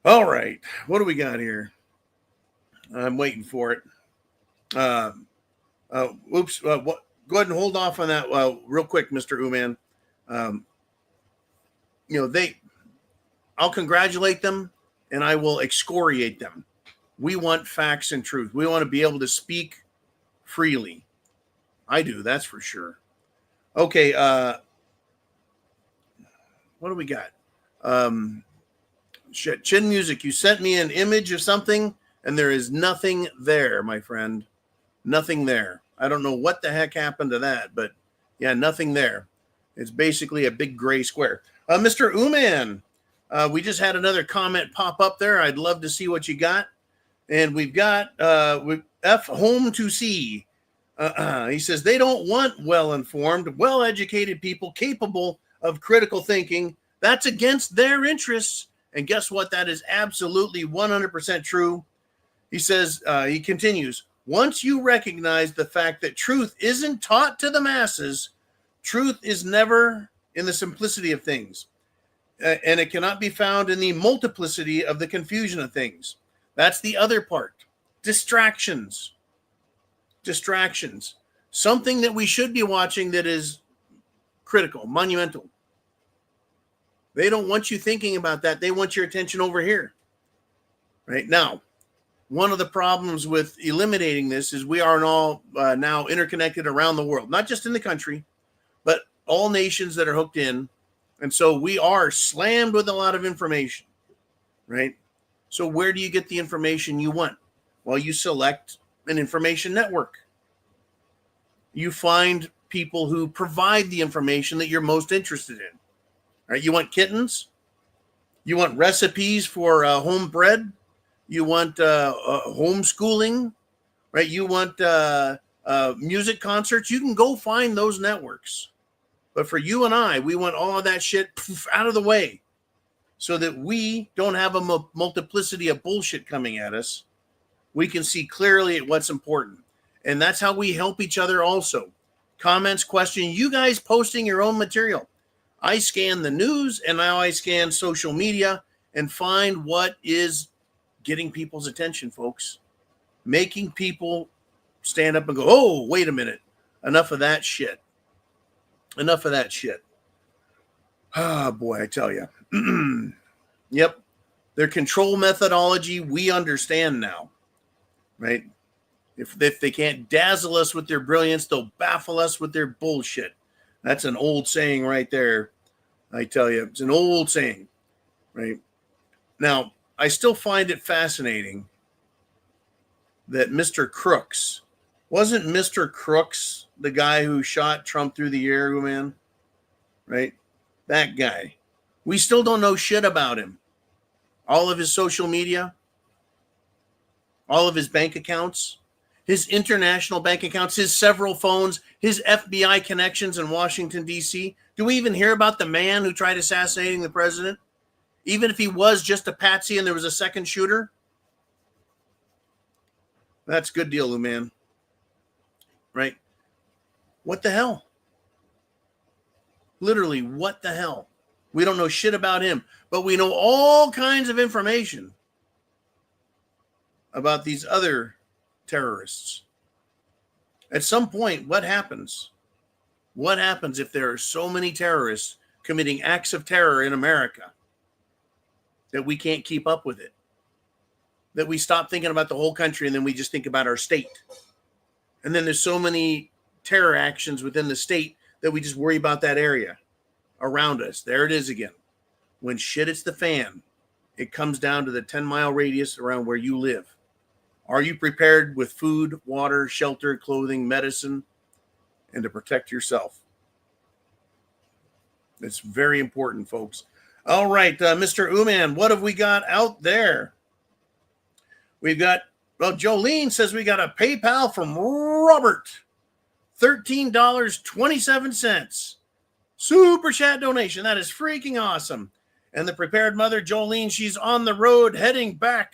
S2: All right. What do we got here? I'm waiting for it. Oops. Go ahead and hold off on that real quick, Mr. Uman. I'll congratulate them and I will excoriate them. We want facts and truth. We want to be able to speak freely. I do, that's for sure. Okay. What do we got? Chin Music, you sent me an image of something and there is nothing there, my friend. Nothing there. I don't know what the heck happened to that, but yeah, nothing there. It's basically a big gray square. Mr. Uman, we just had another comment pop up there. I'd love to see what you got. And we've got F Home to See. He says they don't want well-informed, well-educated people capable of critical thinking. That's against their interests. And guess what? That is absolutely 100% true. He says, he continues, once you recognize the fact that truth isn't taught to the masses, truth is never in the simplicity of things. And it cannot be found in the multiplicity of the confusion of things. That's the other part. Distractions. Distractions. Something that we should be watching that is critical, monumental. They don't want you thinking about that. They want your attention over here. Right now, one of the problems with eliminating this is we are all now interconnected around the world, not just in the country, but all nations that are hooked in. And so we are slammed with a lot of information, right? So where do you get the information you want? Well, you select an information network. You find people who provide the information that you're most interested in. Right? You want kittens? You want recipes for home bread? You want homeschooling? Right? You want music concerts? You can go find those networks. But for you and I, we want all of that shit out of the way so that we don't have a multiplicity of bullshit coming at us. We can see clearly at what's important. And that's how we help each other also. Comments, questions, you guys posting your own material. I scan the news and now I scan social media and find what is getting people's attention, folks. Making people stand up and go, oh, wait a minute. Enough of that shit. Enough of that shit. Ah, boy, I tell you. Yep. Their control methodology, we understand now, right? If they can't dazzle us with their brilliance, they'll baffle us with their bullshit. That's an old saying right there. I tell you, it's an old saying, right? Now, I still find it fascinating that Mr. Crooks, wasn't Mr. Crooks the guy who shot Trump through the air, man? Right? That guy. We still don't know shit about him. All of his social media, all of his bank accounts, his international bank accounts, his several phones, his FBI connections in Washington, D.C. Do we even hear about the man who tried assassinating the president? Even if he was just a patsy and there was a second shooter? That's a good deal, Lou, man. Right? What the hell? Literally, what the hell? We don't know shit about him, but we know all kinds of information about these other terrorists. At some point, what happens? What happens if there are so many terrorists committing acts of terror in America that we can't keep up with it? That we stop thinking about the whole country and then we just think about our state. And then there's so many terror actions within the state that we just worry about that area around us. There it is again. When shit hits the fan, it comes down to the 10-mile radius around where you live. Are you prepared with food, water, shelter, clothing, medicine, and to protect yourself? It's very important, folks. All right, Mr. Uman, what have we got out there? We've got, well, Jolene says we got a PayPal from Robert. $13.27. Super chat donation. That is freaking awesome. And the prepared mother, Jolene, she's on the road heading back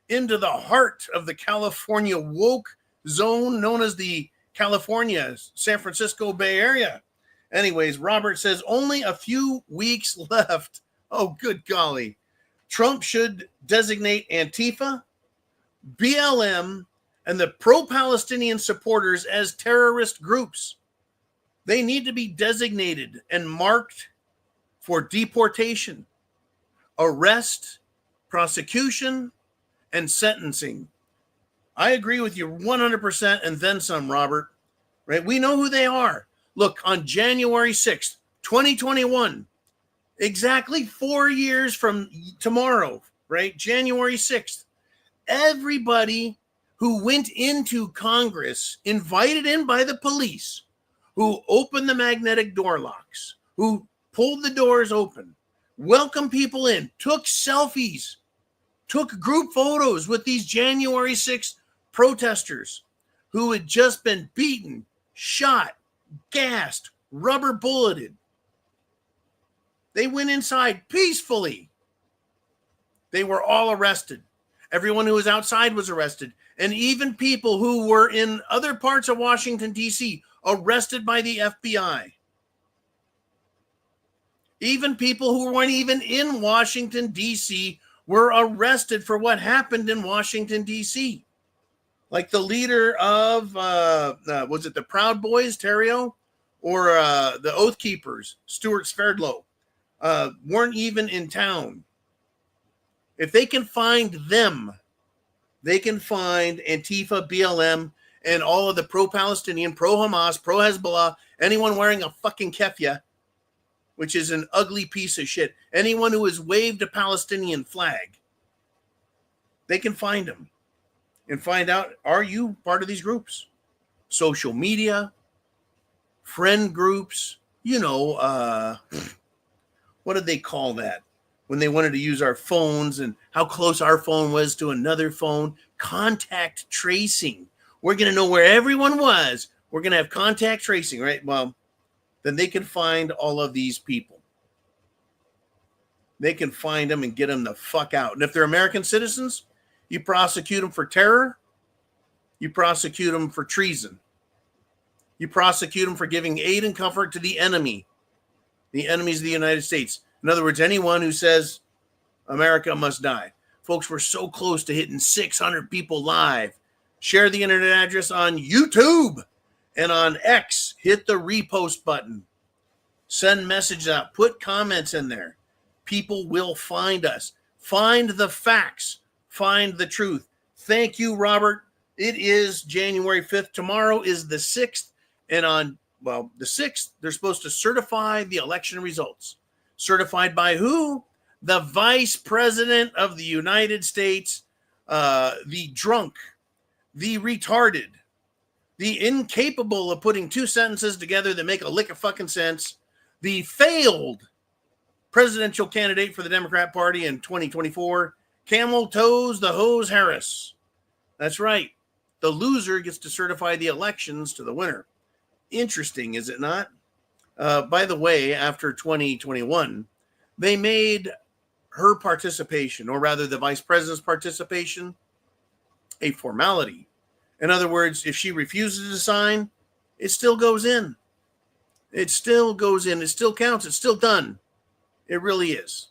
S2: into the heart of the California woke zone known as the California San Francisco Bay Area. Anyways, Robert says only a few weeks left. Oh, good golly. Trump should designate Antifa, BLM, and the pro-Palestinian supporters as terrorist groups. They need to be designated and marked for deportation, arrest, prosecution, and sentencing. I agree with you 100% and then some, Robert. Right? We know who they are. Look, on January 6th, 2021, exactly 4 years from tomorrow, right? January 6th, everybody who went into Congress, invited in by the police, who opened the magnetic door locks, who pulled the doors open, welcomed people in, took selfies, took group photos with these January 6th protesters who had just been beaten, shot, gassed, rubber bulleted. They went inside peacefully. They were all arrested. Everyone who was outside was arrested. And even people who were in other parts of Washington, D.C., arrested by the FBI. Even people who weren't even in Washington, D.C., were arrested for what happened in Washington, D.C. Like the leader of, was it the Proud Boys, Terrio? Or the Oath Keepers, Stuart Sverdlow, weren't even in town. If they can find them, they can find Antifa, BLM, and all of the pro-Palestinian, pro-Hamas, pro-Hezbollah, anyone wearing a fucking keffiyeh, which is an ugly piece of shit. Anyone who has waved a Palestinian flag, they can find them and find out, are you part of these groups? Social media, friend groups, what did they call that? When they wanted to use our phones and how close our phone was to another phone. Contact tracing. We're going to know where everyone was. We're going to have contact tracing, right? Well, then they can find all of these people. They can find them and get them the fuck out. And if they're American citizens, you prosecute them for terror. You prosecute them for treason. You prosecute them for giving aid and comfort to the enemy. The enemies of the United States. In other words, anyone who says, America must die. Folks, we're so close to hitting 600 people live. Share the internet address on YouTube and on X. Hit the repost button. Send messages out. Put comments in there. People will find us. Find the facts. Find the truth. Thank you, Robert. It is January 5th. Tomorrow is the 6th. And on, the 6th, they're supposed to certify the election results. Certified by who? The Vice President of the United States, the drunk, the retarded, the incapable of putting two sentences together that make a lick of fucking sense, the failed presidential candidate for the Democrat Party in 2024, Camel Toes the Hose Harris. That's right. The loser gets to certify the elections to the winner. Interesting, is it not? By the way, after 2021, they made her participation, or rather the vice president's participation, a formality. In other words, if she refuses to sign, it still goes in. It still goes in. It still counts. It's still done. It really is.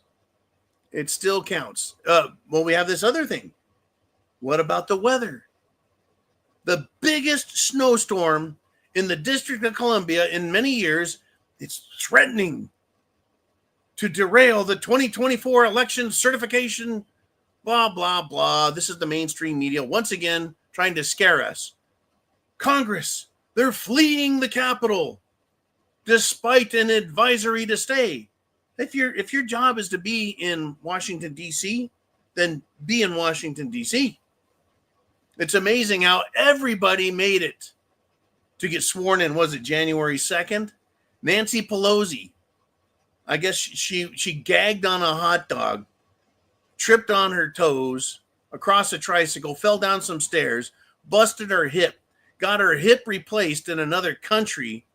S2: It still counts. Well, we have this other thing. What about the weather? The biggest snowstorm in the District of Columbia in many years, it's threatening to derail the 2024 election certification, blah, blah, blah. This is the mainstream media once again trying to scare us. Congress, they're fleeing the Capitol despite an advisory to stay. If your job is to be in Washington, D.C., then be in Washington, D.C. It's amazing how everybody made it to get sworn in. Was it January 2nd? Nancy Pelosi, I guess she gagged on a hot dog, tripped on her toes across a tricycle, fell down some stairs, busted her hip, got her hip replaced in another country.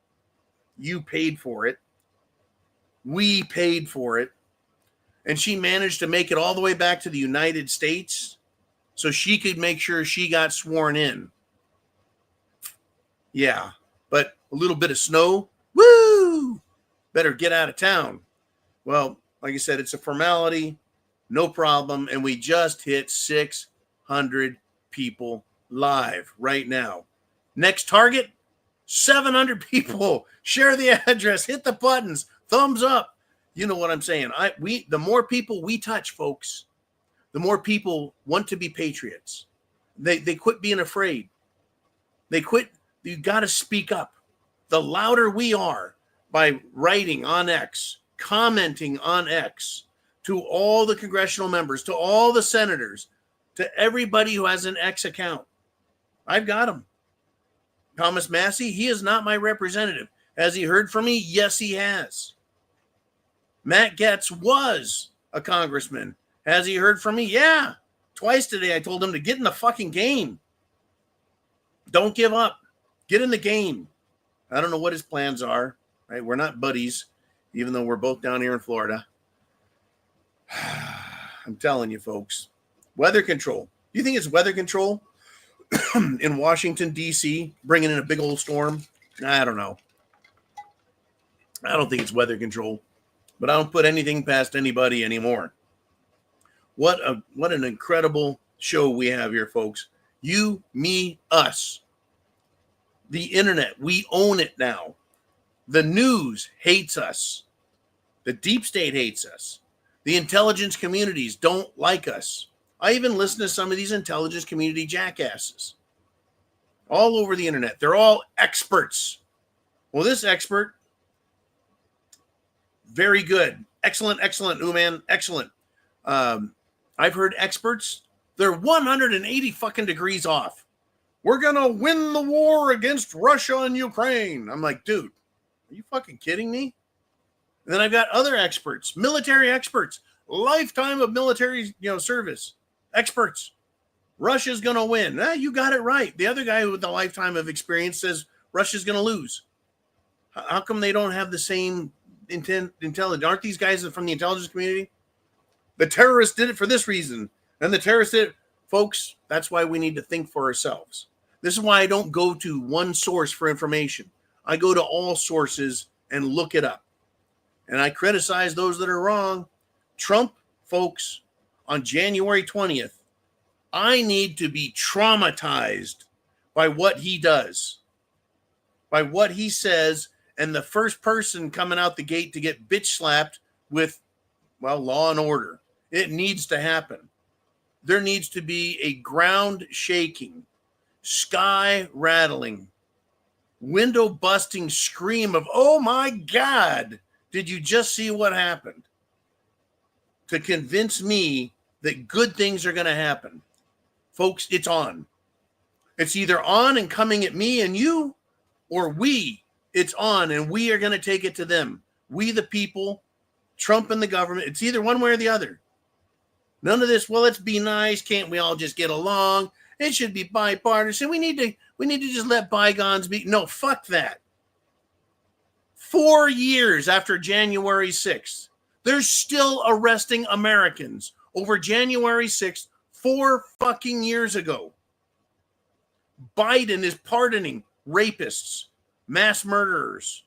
S2: You paid for it. We paid for it. And she managed to make it all the way back to the United States so she could make sure she got sworn in. Yeah, but a little bit of snow, woo! Better get out of town. Well, like I said, it's a formality, no problem. And we just hit 600 people live right now. Next target, 700 people. Share the address, hit the buttons, thumbs up. You know what I'm saying? The more people we touch, folks, the more people want to be patriots. They quit being afraid. They quit. You got to speak up. The louder we are by writing on X, commenting on X, to all the congressional members, to all the senators, to everybody who has an X account. I've got him. Thomas Massey, he is not my representative. Has he heard from me? Yes, he has. Matt Gaetz was a congressman. Has he heard from me? Yeah. Twice today I told him to get in the fucking game. Don't give up. Get in the game. I don't know what his plans are. Right? We're not buddies, even though we're both down here in Florida. I'm telling you, folks. Weather control. You think it's weather control in Washington, D.C., bringing in a big old storm? I don't know. I don't think it's weather control, but I don't put anything past anybody anymore. What an incredible show we have here, folks. You, me, us. The internet, we own it now. The news hates us. The deep state hates us. The intelligence communities don't like us. I even listen to some of these intelligence community jackasses all over the internet. They're all experts. Well, this expert, very good. Excellent, excellent, Uman, excellent. I've heard experts, they're 180 fucking degrees off. We're going to win the war against Russia and Ukraine. I'm like, dude, are you fucking kidding me? And then I've got other experts, military experts, lifetime of military service experts. Russia's going to win. You got it right. The other guy with a lifetime of experience says Russia's going to lose. How come they don't have the same intelligence? Aren't these guys from the intelligence community? The terrorists did it for this reason, and the terrorists did it. Folks, that's why we need to think for ourselves. This is why I don't go to one source for information. I go to all sources and look it up. And I criticize those that are wrong. Trump, folks, on January 20th, I need to be traumatized by what he does, by what he says, and the first person coming out the gate to get bitch slapped with, well, law and order. It needs to happen. There needs to be a ground shaking, sky rattling, window busting scream of, oh my God, did you just see what happened? To convince me that good things are going to happen. Folks, it's on. It's either on and coming at me and you, or it's on and we are going to take it to them. We, the people, Trump and the government. It's either one way or the other. None of this, well, let's be nice. Can't we all just get along? It should be bipartisan. We need to just let bygones be. No, fuck that. 4 years after January 6th, they're still arresting Americans over January 6th, 4 fucking years ago. Biden is pardoning rapists, mass murderers,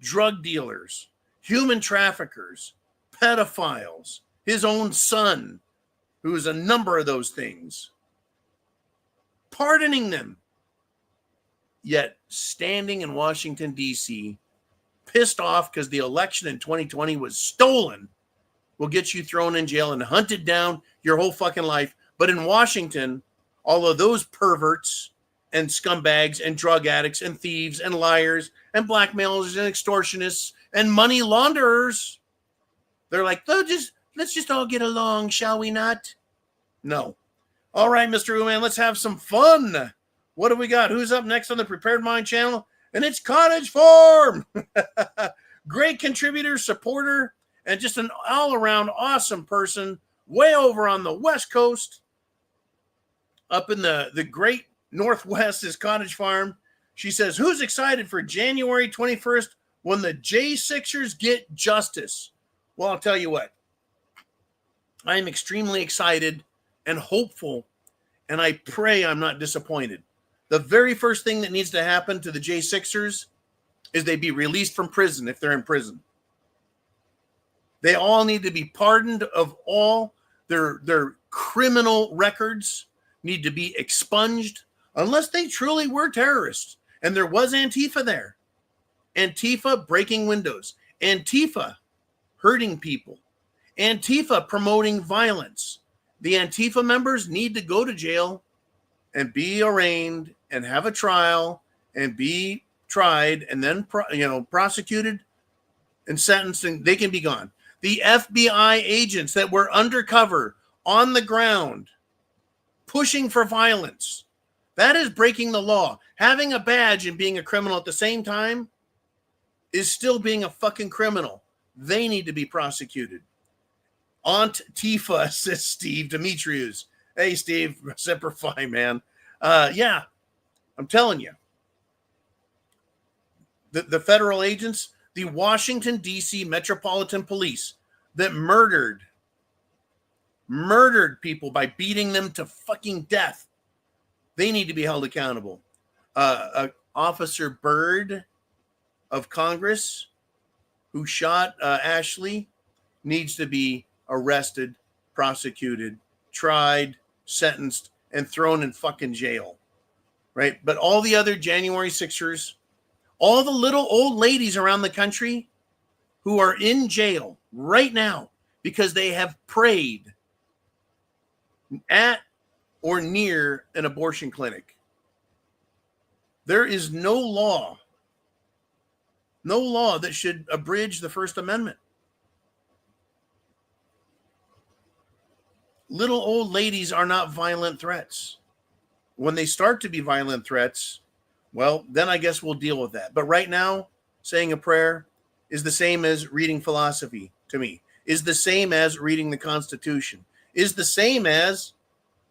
S2: drug dealers, human traffickers, pedophiles, his own son, who is a number of those things. Pardoning them. Yet standing in Washington, D.C., pissed off because the election in 2020 was stolen, will get you thrown in jail and hunted down your whole fucking life. But in Washington, all of those perverts and scumbags and drug addicts and thieves and liars and blackmailers and extortionists and money launderers, they're like, let's just all get along, shall we not? No. All right, Mr. Uman, let's have some fun. What do we got? Who's up next on the Prepared Mind channel? And it's Cottage Farm. Great contributor, supporter, and just an all-around awesome person way over on the West Coast. Up in the great Northwest is Cottage Farm. She says, who's excited for January 21st when the J6ers get justice? Well, I'll tell you what. I am extremely excited and hopeful, and I pray I'm not disappointed. The very first thing that needs to happen to the J6ers is they be released from prison if they're in prison. They all need to be pardoned of all their criminal records, need to be expunged, unless they truly were terrorists. And there was Antifa there. Antifa breaking windows. Antifa hurting people. Antifa promoting violence. The Antifa members need to go to jail and be arraigned and have a trial and be tried and then prosecuted and sentenced, and they can be gone. The FBI agents that were undercover on the ground pushing for violence, that is breaking the law. Having a badge and being a criminal at the same time is still being a fucking criminal. They need to be prosecuted. Aunt Tifa, says Steve Demetrius. Hey, Steve, Semper Fi, man. Yeah, I'm telling you. The federal agents, the Washington, D.C. Metropolitan Police that murdered people by beating them to fucking death, they need to be held accountable. Officer Byrd of Congress, who shot Ashley, needs to be arrested, prosecuted, tried, sentenced, and thrown in fucking jail, right? But all the other January 6ers, all the little old ladies around the country who are in jail right now because they have prayed at or near an abortion clinic. There is no law that should abridge the First Amendment. Little old ladies are not violent threats. When they start to be violent threats, well, then I guess we'll deal with that. But right now, saying a prayer is the same as reading philosophy to me, is the same as reading the Constitution, is the same as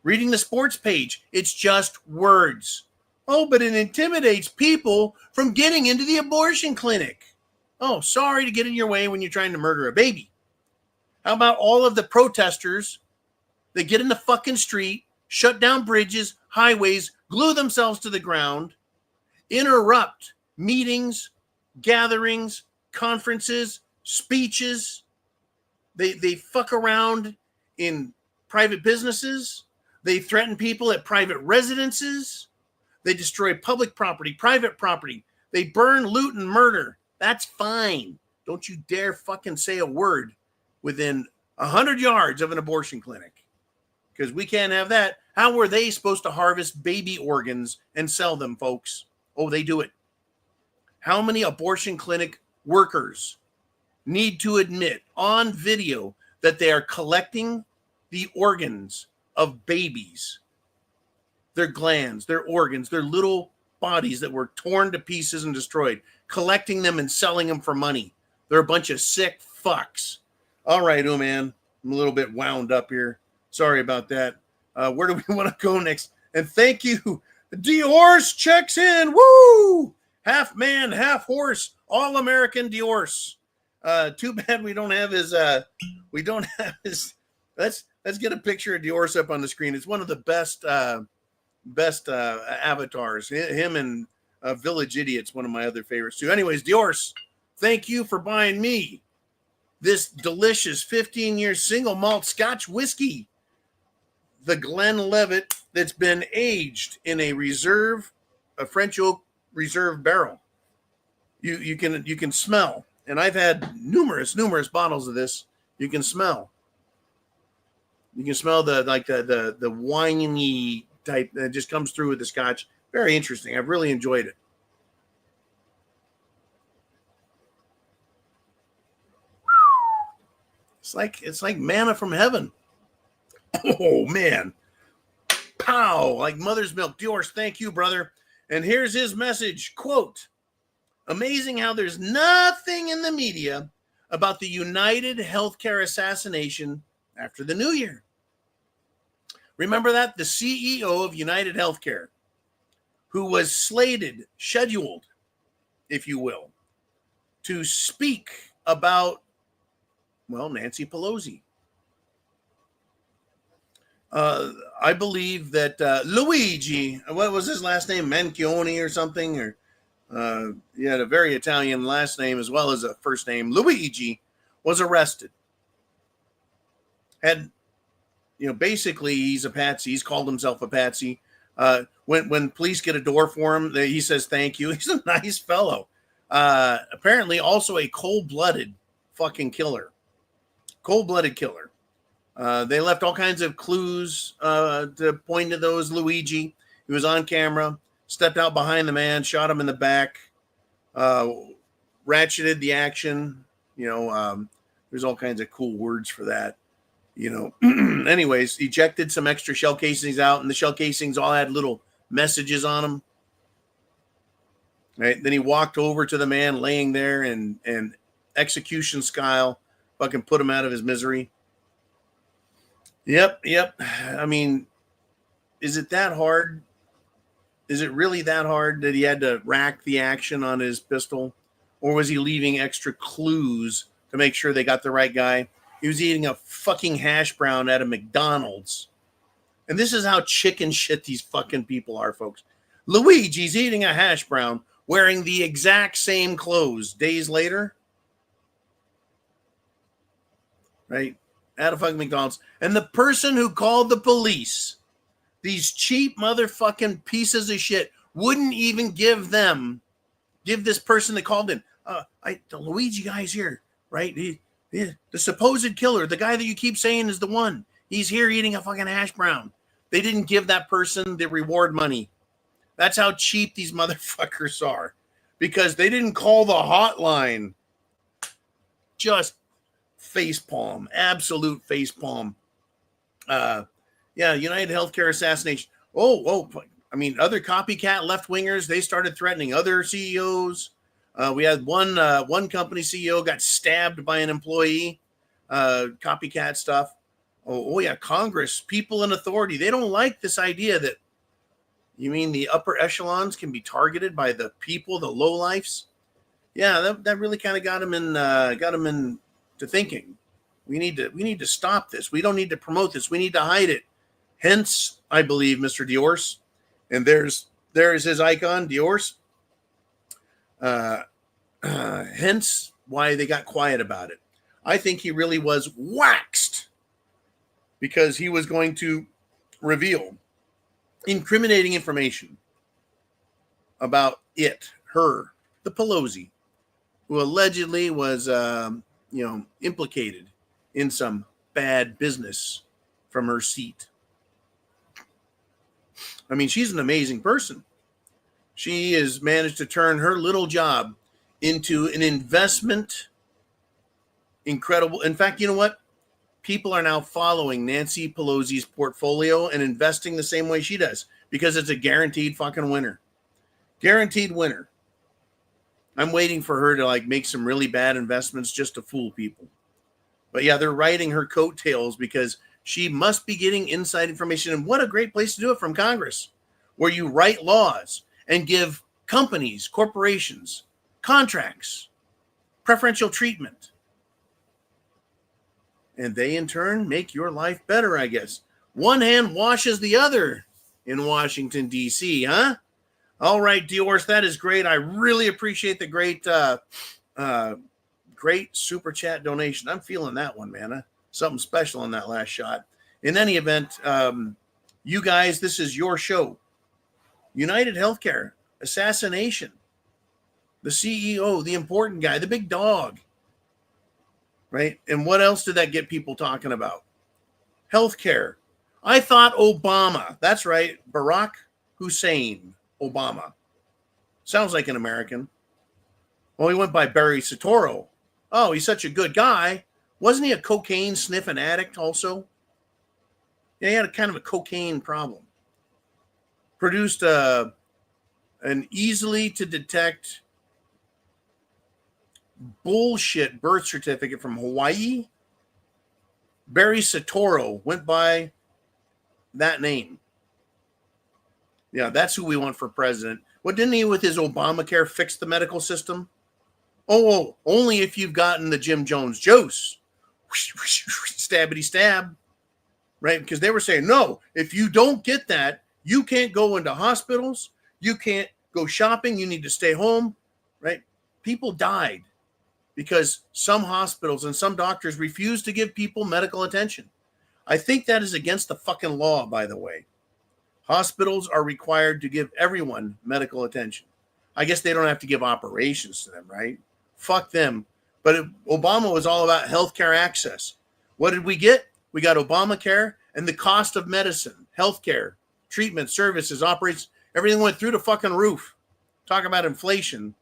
S2: reading the sports page. It's just words. Oh, but it intimidates people from getting into the abortion clinic. Oh, sorry to get in your way when you're trying to murder a baby. How about all of the protesters that get in the fucking street, shut down bridges, highways, glue themselves to the ground, interrupt meetings, gatherings, conferences, speeches. They fuck around in private businesses. They threaten people at private residences. They destroy public property, private property. They burn, loot, and murder. That's fine. Don't you dare fucking say a word within 100 yards of an abortion clinic, because we can't have that. How were they supposed to harvest baby organs and sell them, folks? Oh, they do it. How many abortion clinic workers need to admit on video that they are collecting the organs of babies, their glands, their organs, their little bodies that were torn to pieces and destroyed, collecting them and selling them for money? They're a bunch of sick fucks. All right, oh man, I'm a little bit wound up here. Sorry about that. Where do we want to go next? And thank you. Diorce checks in. Woo! Half man, half horse, all American Diorce. Too bad we don't have his. Let's get a picture of Diorce up on the screen. It's one of the best avatars. Him and Village Idiot's one of my other favorites too. Anyways, Diorce, thank you for buying me this delicious 15-year single malt Scotch whiskey, the Glenlivet, that's been aged in a French oak reserve barrel. You can smell, and I've had numerous bottles of this. You can smell. You can smell the winey type that just comes through with the Scotch. Very interesting. I've really enjoyed it. It's like manna from heaven. Oh man. Pow, like mother's milk. Diorce, thank you, brother. And here's his message. Quote, amazing how there's nothing in the media about the United Healthcare assassination after the new year. Remember that? The CEO of United Healthcare, who was scheduled, if you will, to speak about, well, Nancy Pelosi. I believe that Luigi, what was his last name? Manchione or something? Or he had a very Italian last name as well as a first name. Luigi was arrested. Basically he's a patsy. He's called himself a patsy. When police get a door for him, he says thank you. He's a nice fellow. Apparently also a cold-blooded fucking killer. Cold-blooded killer. They left all kinds of clues to point to those. Luigi, he was on camera, stepped out behind the man, shot him in the back, ratcheted the action. There's all kinds of cool words for that. Anyways, ejected some extra shell casings out, and the shell casings all had little messages on them. Right. Then he walked over to the man laying there and execution style, fucking put him out of his misery. Yep. I mean, is it that hard? Is it really that hard that he had to rack the action on his pistol? Or was he leaving extra clues to make sure they got the right guy? He was eating a fucking hash brown at a McDonald's. And this is how chicken shit these fucking people are, folks. Luigi's eating a hash brown wearing the exact same clothes days later. Right? At a fucking McDonald's. And the person who called the police, these cheap motherfucking pieces of shit, wouldn't even give this person that called in. The Luigi guy's here, right? The supposed killer, the guy that you keep saying is the one. He's here eating a fucking hash brown. They didn't give that person the reward money. That's how cheap these motherfuckers are. Because they didn't call the hotline. Just facepalm. Absolute facepalm. United Healthcare assassination. Other copycat left-wingers, they started threatening other CEOs. We had one company CEO got stabbed by an employee. Copycat stuff. Congress, people in authority, they don't like this idea that, you mean the upper echelons can be targeted by the people, the lowlifes? Yeah, that really kind of got him into thinking. We need to stop this. We don't need to promote this. We need to hide it. Hence, I believe, Mr. Diorce, and there's his icon, Diorce. Hence why they got quiet about it. I think he really was waxed because he was going to reveal incriminating information about her, the Pelosi, who allegedly was, implicated in some bad business from her seat. I mean, she's an amazing person. She has managed to turn her little job into an investment. Incredible. In fact, you know what? People are now following Nancy Pelosi's portfolio and investing the same way she does because it's a guaranteed fucking winner. Guaranteed winner. I'm waiting for her to make some really bad investments just to fool people. But yeah, they're riding her coattails because she must be getting inside information. And what a great place to do it, from Congress, where you write laws and give companies, corporations, contracts, preferential treatment. And they, in turn, make your life better, I guess. One hand washes the other in Washington, D.C., huh? All right, Diorce, that is great. I really appreciate the great super chat donation. I'm feeling that one, man. Something special in that last shot. In any event, you guys, this is your show. United Healthcare, assassination. The CEO, the important guy, the big dog. Right? And what else did that get people talking about? Healthcare. I thought Obama. That's right. Barack Hussein Obama. Sounds like an American. Well, he went by Barry Soetoro. Oh, he's such a good guy. Wasn't he a cocaine sniffing addict also? Yeah, he had a kind of a cocaine problem. Produced an easily to detect bullshit birth certificate from Hawaii. Barry Soetoro went by that name. Yeah, that's who we want for president. What, didn't he, with his Obamacare, fix the medical system? Oh, only if you've gotten the Jim Jones juice. Stabbity stab. Right? Because they were saying, no, if you don't get that, you can't go into hospitals. You can't go shopping. You need to stay home. Right? People died because some hospitals and some doctors refuse to give people medical attention. I think that is against the fucking law, by the way. Hospitals are required to give everyone medical attention. I guess they don't have to give operations to them, right? Fuck them. But Obama was all about healthcare access. What did we get? We got Obamacare, and the cost of medicine, healthcare, treatment, services, operations, everything went through the fucking roof. Talk about inflation.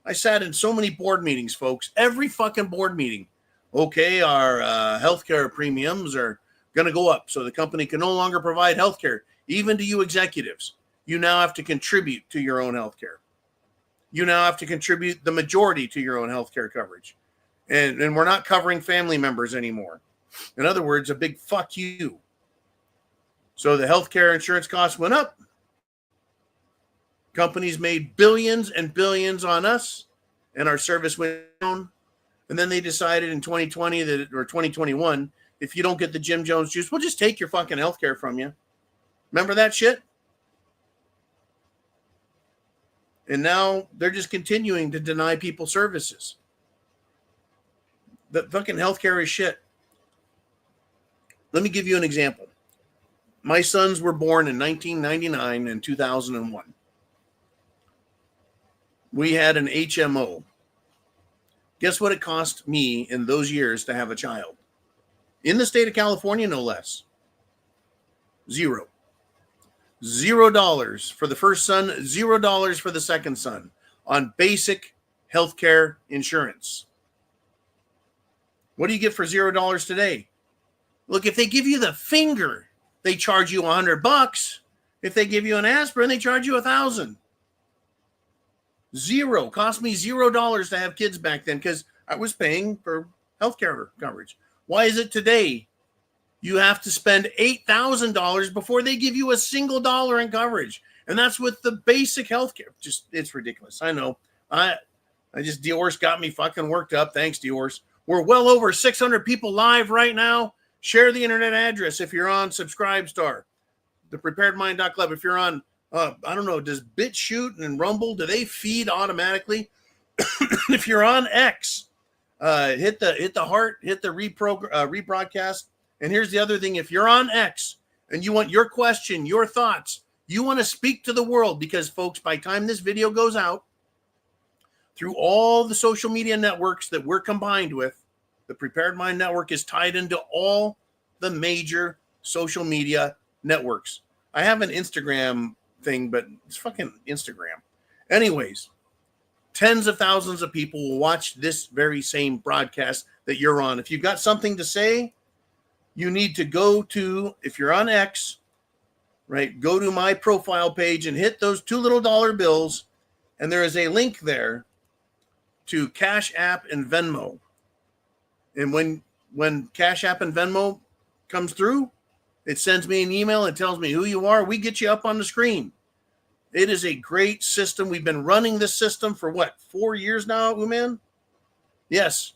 S2: I sat in so many board meetings, folks. Every fucking board meeting. Okay, our healthcare premiums are going to go up, so the company can no longer provide healthcare. Even to you executives, you now have to contribute to your own healthcare. You now have to contribute the majority to your own healthcare coverage. And we're not covering family members anymore. In other words, a big fuck you. So the healthcare insurance costs went up. Companies made billions and billions on us, and our service went down. And then they decided in 2020 or 2021, if you don't get the Jim Jones juice, we'll just take your fucking healthcare from you. Remember that shit? And now they're just continuing to deny people services. The fucking healthcare is shit. Let me give you an example. My sons were born in 1999 and 2001. We had an HMO. Guess what it cost me in those years to have a child? In the state of California, no less. $0. $0 for the first son, $0 for the second son on basic healthcare insurance. What do you get for $0 today? Look, if they give you the finger, they charge you $100. If they give you an aspirin, they charge you $1,000. $0. Cost me $0 to have kids back then because I was paying for healthcare coverage. Why is it today you have to spend $8,000 before they give you a single dollar in coverage? And that's with the basic healthcare. Just, it's ridiculous. I know. Diorce got me fucking worked up. Thanks, Diorce. We're well over 600 people live right now. Share the internet address if you're on Subscribestar, thepreparedmind.club. If you're on, I don't know, does BitChute and Rumble, do they feed automatically? If you're on X, hit the heart, hit the rebroadcast And here's the other thing. If you're on X and you want your question, your thoughts, you want to speak to the world, because, folks, by the time this video goes out, through all the social media networks that we're combined with, the Prepared Mind Network is tied into all the major social media networks. I have an Instagram thing, but it's fucking Instagram. Anyways, tens of thousands of people will watch this very same broadcast that you're on. If you've got something to say, you need to go to, if you're on X, right, go to my profile page and hit those $2 little bills, and there is a link there to CashApp and Venmo. And when CashApp and Venmo comes through, it sends me an email and tells me who you are. We get you up on the screen. It is a great system. We've been running this system for 4 years now, Uman? Yes.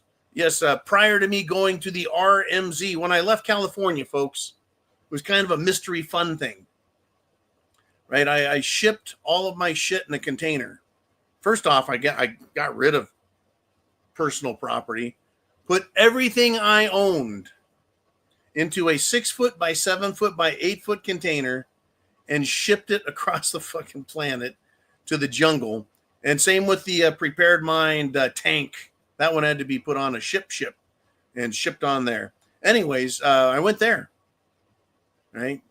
S2: Prior to me going to the RMZ, when I left California, folks, it was kind of a mystery fun thing, right? I shipped all of my shit in a container. First off, I got rid of personal property, put everything I owned into a 6 foot by 7 foot by 8 foot container and shipped it across the fucking planet to the jungle. And same with the Prepared Mind tank. That one had to be put on a ship and shipped on there. Anyways, I went there, right?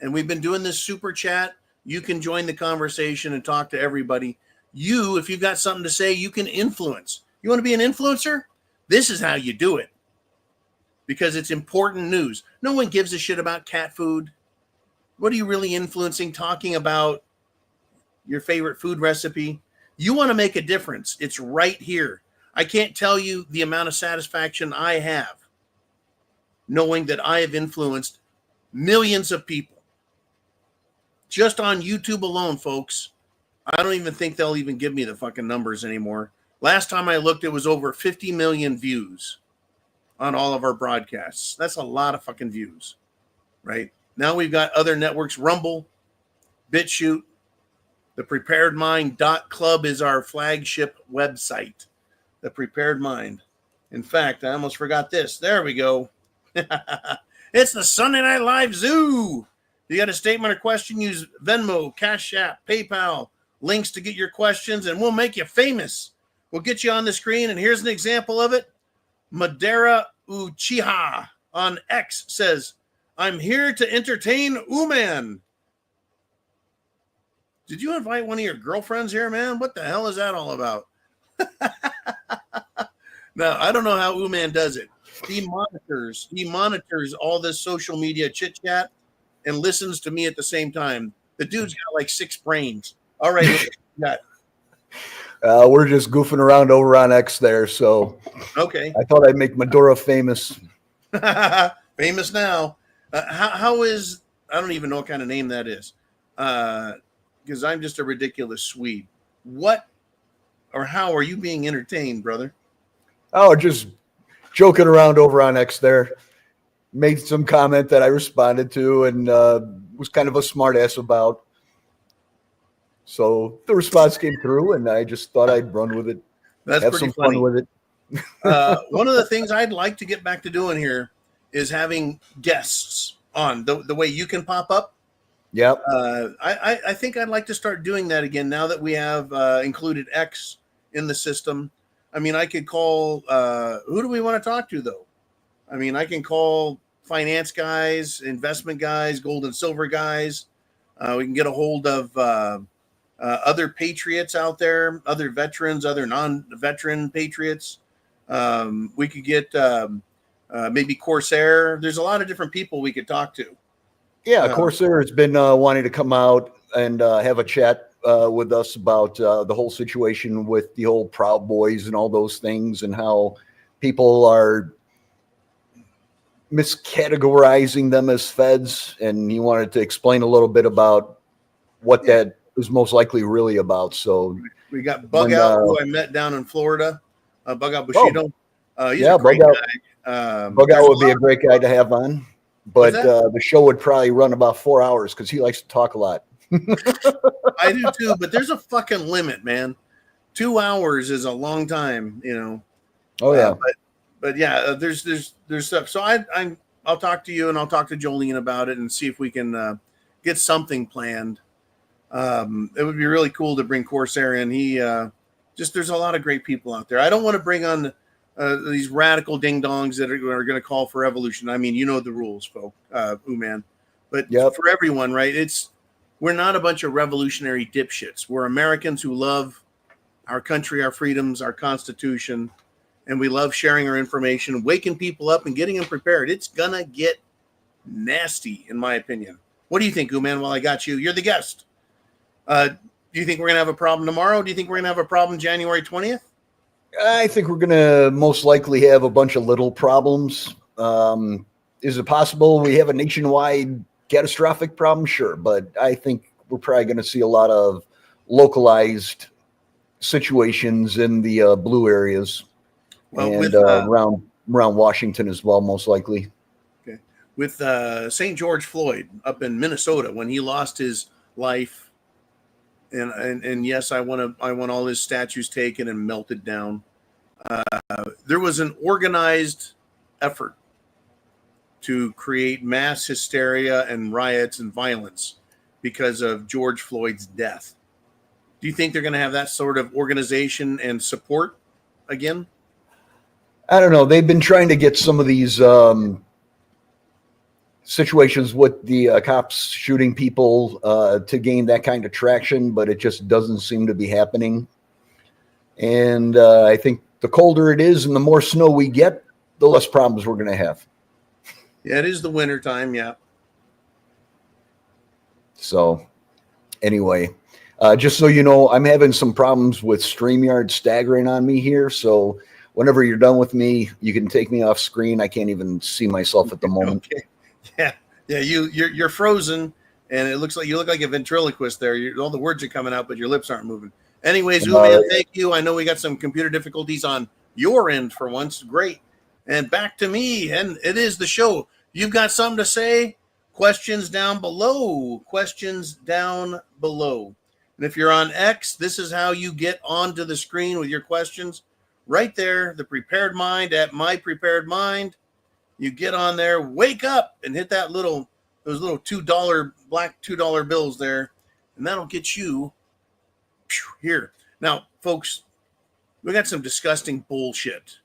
S2: And we've been doing this super chat. You can join the conversation and talk to everybody. If you've got something to say, you can influence. You want to be an influencer? This is how you do it, because it's important news. No one gives a shit about cat food. What are you really influencing? Talking about your favorite food recipe. You want to make a difference. It's right here. I can't tell you the amount of satisfaction I have knowing that I have influenced millions of people. Just on YouTube alone, folks. I don't even think they'll even give me the fucking numbers anymore. Last time I looked, it was over 50 million views on all of our broadcasts. That's a lot of fucking views, right? Now we've got other networks, Rumble, BitChute, the preparedmind.club is our flagship website, the Prepared Mind. In fact, I almost forgot this. There we go. It's the Sunday Night Live Zoo. You got a statement or question, use Venmo, CashApp, PayPal, links to get your questions, and we'll make you famous. We'll get you on the screen, and here's an example of it. Madera Uchiha on X says, I'm here to entertain Uman. Did you invite one of your girlfriends here, man? What the hell is that all about? Now, I don't know how Uman does it. He monitors all this social media chit-chat and listens to me at the same time. The dude's got like 6 brains. All right, what you got?
S1: We're just goofing around over on X there, so
S2: okay.
S1: I thought I'd make Madura famous.
S2: Famous now. How is, I don't even know what kind of name that is, because I'm just a ridiculous Swede. What or how are you being entertained, brother?
S1: Oh, just joking around over on X there. Made some comment that I responded to and was kind of a smart ass about. So the response came through, and I just thought I'd run with it.
S2: That's
S1: have
S2: pretty
S1: some
S2: funny.
S1: fun with it.
S2: One of the things I'd like to get back to doing here is having guests on the way you can pop up.
S1: Yep.
S2: I think I'd like to start doing that again now that we have included X in the system. I mean, I could call, who do we want to talk to though? I mean, I can call finance guys, investment guys, gold and silver guys. We can get a hold of other patriots out there, other veterans, other non-veteran patriots. We could get maybe Corsair. There's a lot of different people we could talk to.
S1: Yeah, Corsair has been wanting to come out and have a chat with us about the whole situation with the whole Proud Boys and all those things, and how people are miscategorizing them as feds. And he wanted to explain a little bit about what that is most likely really about. So
S2: we got Bug Out, who I met down in Florida. Bug Out Bushido. He's a great guy.
S1: Bug Out would be a great guy to have on, but the show would probably run about 4 hours because he likes to talk a lot.
S2: I do too, but there's a fucking limit, man. 2 hours is a long time, you know.
S1: Oh yeah,
S2: but yeah, there's stuff. So I'll talk to you and I'll talk to Jolene about it and see if we can get something planned. It would be really cool to bring Corsair in. There's a lot of great people out there. I don't want to bring on these radical ding dongs that are going to call for revolution. I mean, you know the rules, folks, man. But for everyone, right? We're not a bunch of revolutionary dipshits. We're Americans who love our country, our freedoms, our Constitution, and we love sharing our information, waking people up and getting them prepared. It's gonna get nasty, in my opinion. What do you think, man? While I got you, you're the guest. Do you think we're going to have a problem tomorrow? Do you think we're going to have a problem January 20th?
S1: I think we're going to most likely have a bunch of little problems. Is it possible we have a nationwide catastrophic problem? Sure. But I think we're probably going to see a lot of localized situations in the blue areas and around Washington as well, most likely.
S2: Okay. With St. George Floyd up in Minnesota, when he lost his life, and yes, I want all his statues taken and melted down. There was an organized effort to create mass hysteria and riots and violence because of George Floyd's death. Do you think they're going to have that sort of organization and support again?
S1: I don't know. They've been trying to get some of these situations with the cops shooting people to gain that kind of traction, but it just doesn't seem to be happening. And I think the colder it is and the more snow we get, the less problems we're going to have.
S2: Yeah, it is the winter time. Yeah.
S1: So anyway, just so you know, I'm having some problems with StreamYard staggering on me here. So whenever you're done with me, you can take me off screen. I can't even see myself at the moment.
S2: Okay. Yeah. You're frozen, and it looks like you look like a ventriloquist there. All the words are coming out, but your lips aren't moving. Anyways, man, thank you. I know we got some computer difficulties on your end for once. Great. And back to me, and it is the show. You've got something to say? Questions down below. Questions down below. And if you're on X, this is how you get onto the screen with your questions. Right there, the Prepared Mind at My Prepared Mind. You get on there, wake up, and hit those little $2 black $2 bills there, and that'll get you here. Now, folks, we got some disgusting bullshit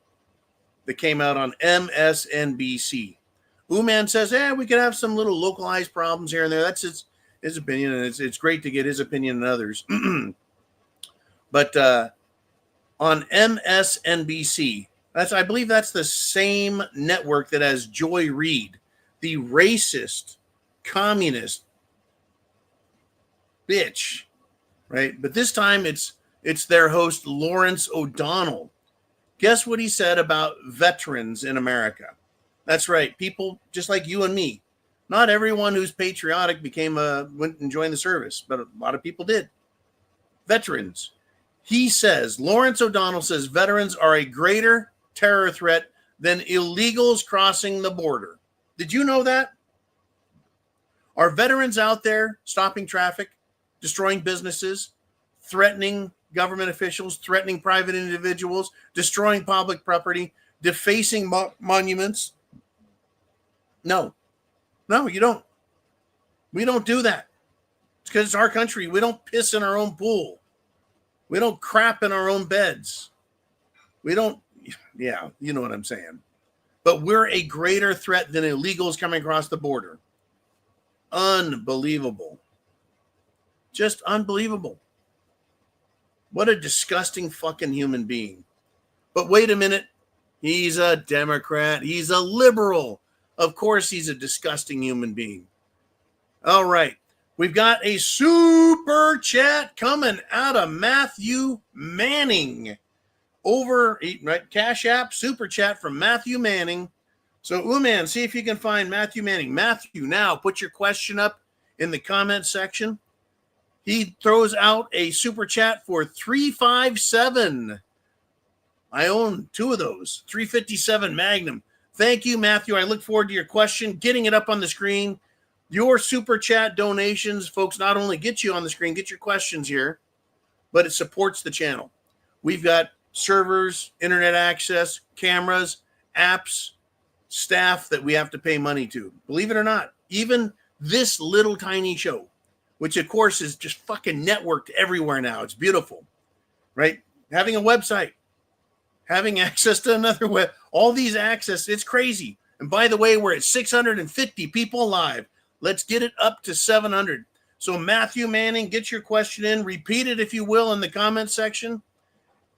S2: that came out on MSNBC. Man says, we could have some little localized problems here and there. That's his opinion, and it's great to get his opinion and others. But on MSNBC, I believe that's the same network that has Joy Reid, the racist, communist bitch, right? But this time it's their host, Lawrence O'Donnell. Guess what he said about veterans in America? That's right, people just like you and me. Not everyone who's patriotic went and joined the service, but a lot of people did. Veterans. Lawrence O'Donnell says veterans are a greater terror threat than illegals crossing the border. Did you know that? Are veterans out there stopping traffic, destroying businesses, threatening government officials, threatening private individuals, destroying public property, defacing monuments? No, you don't. We don't do that. It's because it's our country. We don't piss in our own pool. We don't crap in our own beds. We don't. Yeah, you know what I'm saying. But we're a greater threat than illegals coming across the border. Unbelievable. Just unbelievable. What a disgusting fucking human being. But wait a minute. He's a Democrat. He's a liberal. Of course he's a disgusting human being. All right. We've got a super chat coming out of Matthew Manning. Cash App, super chat from Matthew Manning. So, man, see if you can find Matthew Manning. Matthew, now put your question up in the comment section. He throws out a super chat for 357. I own two of those, 357 Magnum. Thank you, Matthew. I look forward to your question, getting it up on the screen. Your super chat donations, folks, not only get you on the screen, get your questions here, but it supports the channel. We've got servers, internet access, cameras, apps, staff that we have to pay money to. Believe it or not, even this little tiny show, which of course is just fucking networked everywhere now. It's beautiful, right? Having a website, having access to another web, all these access, it's crazy. And by the way, we're at 650 people live. Let's get it up to 700. So Matthew Manning, get your question in. Repeat it, if you will, in the comment section.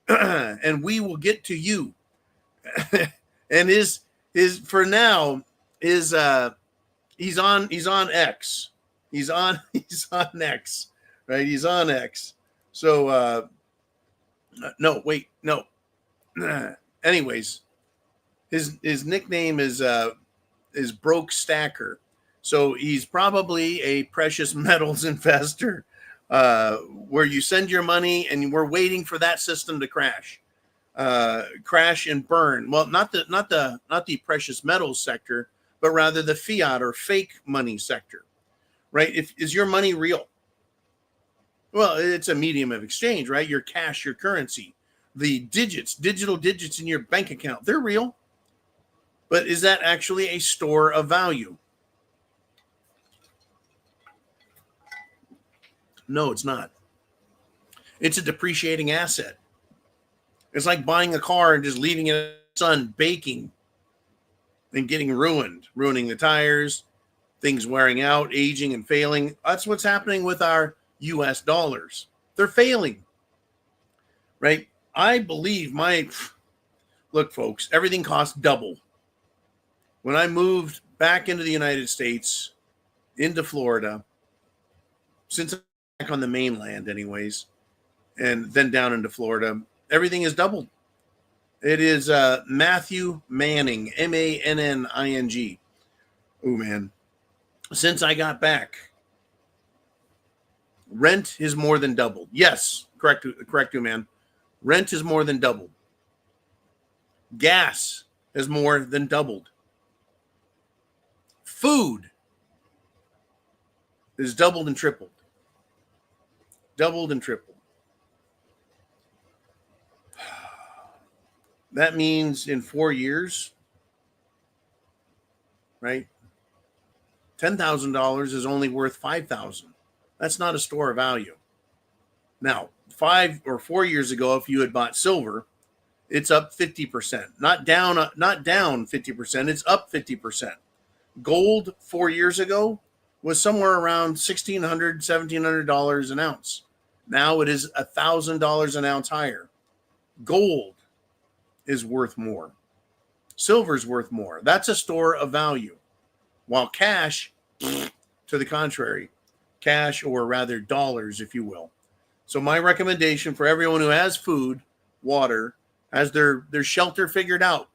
S2: And we will get to you. And his for now is he's on X. He's on X, right? He's on X. So no, wait, no. Anyways, his nickname is Broke Stacker. So he's probably a precious metals investor, where you send your money and we're waiting for that system to crash and burn. Well, not the precious metals sector, but rather the fiat or fake money sector, right? Is your money real? Well, it's a medium of exchange, right? Your cash, your currency, the digital digits in your bank account, they're real. But is that actually a store of value? No, it's not. It's a depreciating asset. It's like buying a car and just leaving it in the sun baking and getting ruining the tires, things wearing out, aging and failing. That's what's happening with our US dollars. They're failing, right? I believe look, folks, everything costs double. When I moved back into the United States, into Florida, since I'm back on the mainland anyways, and then down into Florida, everything is doubled. It is Matthew Manning, Manning. Oh, man. Since I got back, rent is more than doubled. Yes, correct you, man. Rent is more than doubled. Gas is more than doubled. Food is doubled and tripled. Doubled and tripled. That means in 4 years, right? $10,000 is only worth $5,000. That's not a store of value. Now, 5 or 4 years ago, if you had bought silver, it's up 50%. Not down 50%, it's up 50%. Gold 4 years ago was somewhere around $1,600, $1,700 an ounce. Now it is $1,000 an ounce higher. Gold is worth more. Silver's worth more. That's a store of value. While cash, to the contrary, cash, or rather dollars, if you will. So my recommendation for everyone who has food, water, has their shelter figured out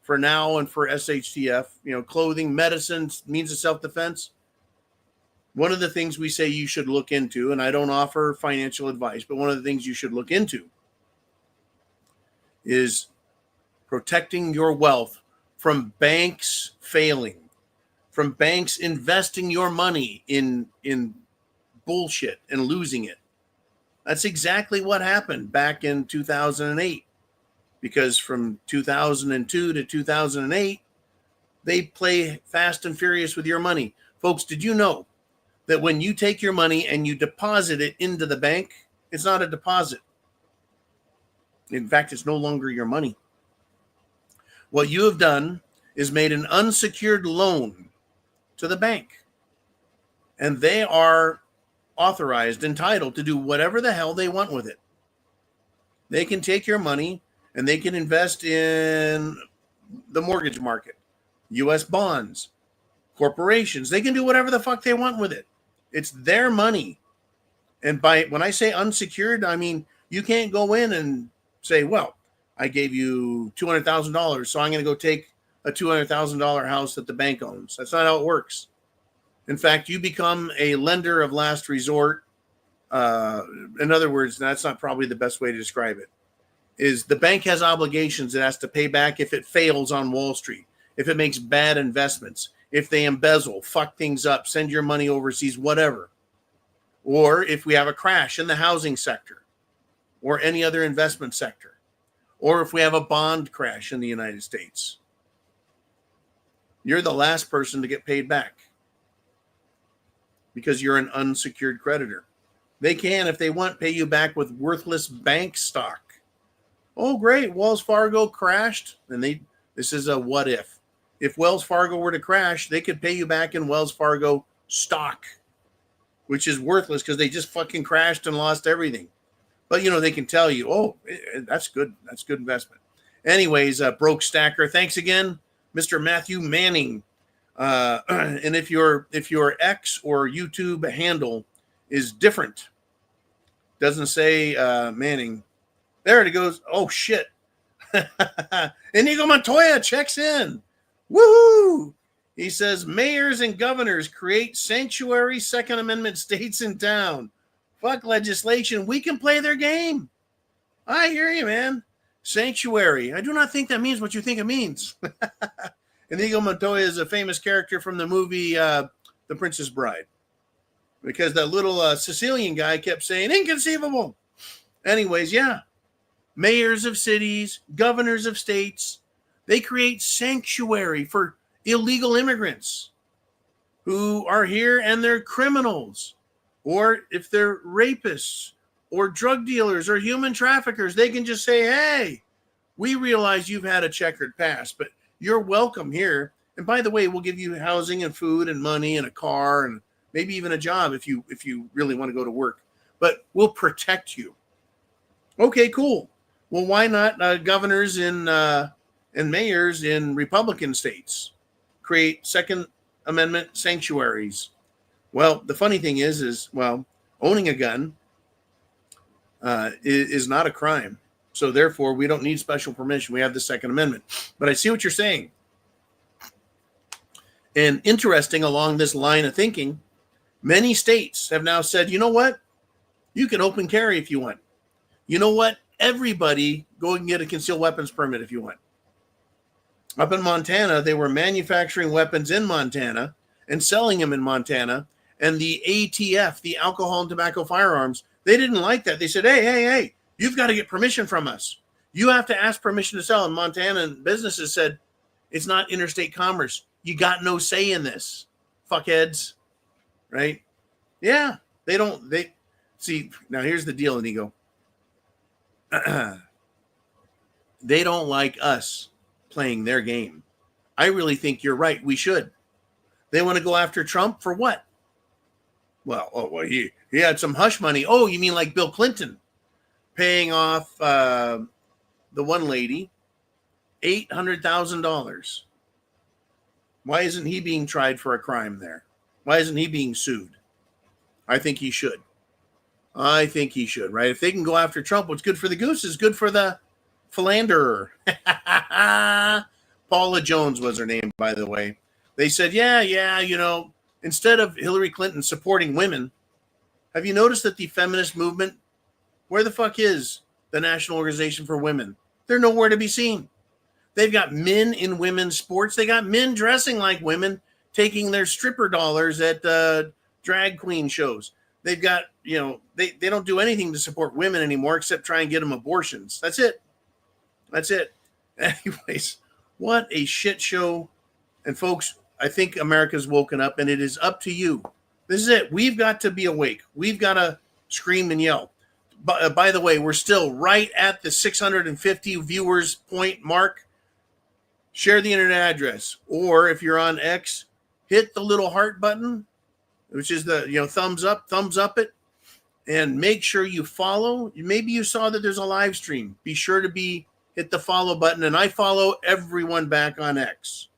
S2: for now and for SHTF, clothing, medicines, means of self-defense. One of the things we say you should look into, and I don't offer financial advice, but one of the things you should look into is protecting your wealth from banks failing, from banks investing your money in bullshit and losing it. That's exactly what happened back in 2008. Because from 2002 to 2008, they play fast and furious with your money. Folks, did you know that when you take your money and you deposit it into the bank, it's not a deposit? In fact, it's no longer your money. What you have done is made an unsecured loan to the bank. And they are authorized, entitled to do whatever the hell they want with it. They can take your money and they can invest in the mortgage market, U.S. bonds, corporations. They can do whatever the fuck they want with it. It's their money. And when I say unsecured, I mean you can't go in and say, well, I gave you $200,000, so I'm going to go take a $200,000 house that the bank owns. That's not how it works. In fact, you become a lender of last resort. In other words, that's not probably the best way to describe it. Is the bank has obligations it has to pay back if it fails on Wall Street, if it makes bad investments, if they embezzle, fuck things up, send your money overseas, whatever. Or if we have a crash in the housing sector or any other investment sector, or if we have a bond crash in the United States. you're the last person to get paid back because you're an unsecured creditor. They can, if they want, pay you back with worthless bank stock. Oh, great. Wells Fargo crashed. And this is a what if. If Wells Fargo were to crash, they could pay you back in Wells Fargo stock, which is worthless because they just fucking crashed and lost everything. But, they can tell you, oh, that's good. That's good investment. Anyways, Broke Stacker, thanks again, Mr. Matthew Manning. And if your X or YouTube handle is different, doesn't say Manning, there it goes. Oh, shit. Inigo Montoya checks in. Woohoo! He says, mayors and governors create sanctuary Second Amendment states in town. Fuck legislation. We can play their game. I hear you, man. Sanctuary. I do not think that means what you think it means. Inigo Montoya is a famous character from the movie The Princess Bride. Because that little Sicilian guy kept saying, inconceivable. Anyways, yeah. Mayors of cities, governors of states, they create sanctuary for illegal immigrants who are here and they're criminals. Or if they're rapists or drug dealers or human traffickers, they can just say, hey, we realize you've had a checkered past, but you're welcome here. And by the way, we'll give you housing and food and money and a car and maybe even a job if you really want to go to work. But we'll protect you. Okay, cool. Well, why not governors and mayors in Republican states create Second Amendment sanctuaries? Well, the funny thing is owning a gun is not a crime. So therefore, we don't need special permission. We have the Second Amendment. But I see what you're saying. And interesting, along this line of thinking, many states have now said, you know what? You can open carry if you want. You know what? Everybody go and get a concealed weapons permit if you want. Up in Montana, they were manufacturing weapons in Montana and selling them in Montana. And the ATF, the Alcohol and Tobacco Firearms, they didn't like that. They said, hey, you've got to get permission from us. You have to ask permission to sell. And Montana businesses said, it's not interstate commerce. You got no say in this, fuckheads, right? Yeah, they see, now here's the deal, Inigo. They don't like us playing their game. I really think you're right. We should. They want to go after Trump for what? Well, he had some hush money. Oh, you mean like Bill Clinton paying off the one lady $800,000. Why isn't he being tried for a crime there? Why isn't he being sued? I think he should. Right? If they can go after Trump, what's good for the goose is good for the philanderer. Paula Jones was her name, by the way. They said, yeah, instead of Hillary Clinton supporting women, have you noticed that the feminist movement, where the fuck is the National Organization for Women? They're nowhere to be seen. They've got men in women's sports. They got men dressing like women, taking their stripper dollars at drag queen shows. They've got, they don't do anything to support women anymore except try and get them abortions. That's it. Anyways, what a shit show. And folks, I think America's woken up, and it is up to you. This is it. We've got to be awake. We've got to scream and yell. By the way, we're still right at the 650 viewers point mark. Share the internet address. Or if you're on X, hit the little heart button, which is the thumbs up it, and make sure you follow. Maybe you saw that there's a live stream. Be sure to hit the follow button. And I follow everyone back on X.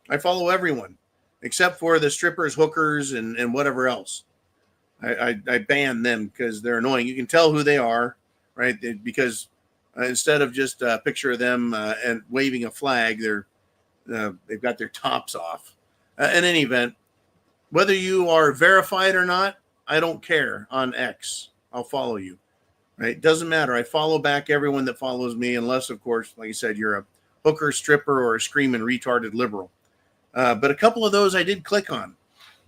S2: I follow everyone except for the strippers, hookers, and whatever else. I ban them because they're annoying. You can tell who they are, right? Because instead of just a picture of them and waving a flag, they've got their tops off. In any event, whether you are verified or not, I don't care on X. I'll follow you, right? Doesn't matter. I follow back everyone that follows me, unless, of course, like I said, you're a hooker, stripper, or a screaming retarded liberal. But a couple of those I did click on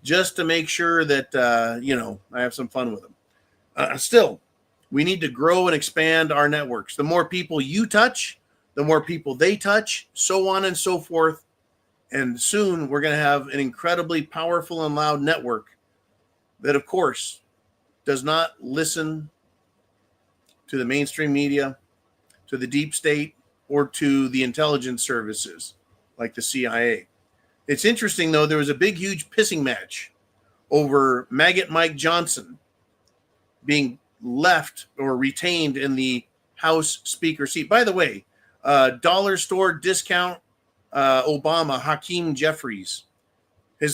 S2: just to make sure that, I have some fun with them. Still, we need to grow and expand our networks. The more people you touch, the more people they touch, so on and so forth. And soon we're going to have an incredibly powerful and loud network that, of course, does not listen to the mainstream media, to the deep state, or to the intelligence services like the CIA. It's interesting, though, there was a big, huge pissing match over Maggot Mike Johnson being left or retained in the House Speaker seat. By the way, dollar store discount Obama, Hakeem Jeffries, he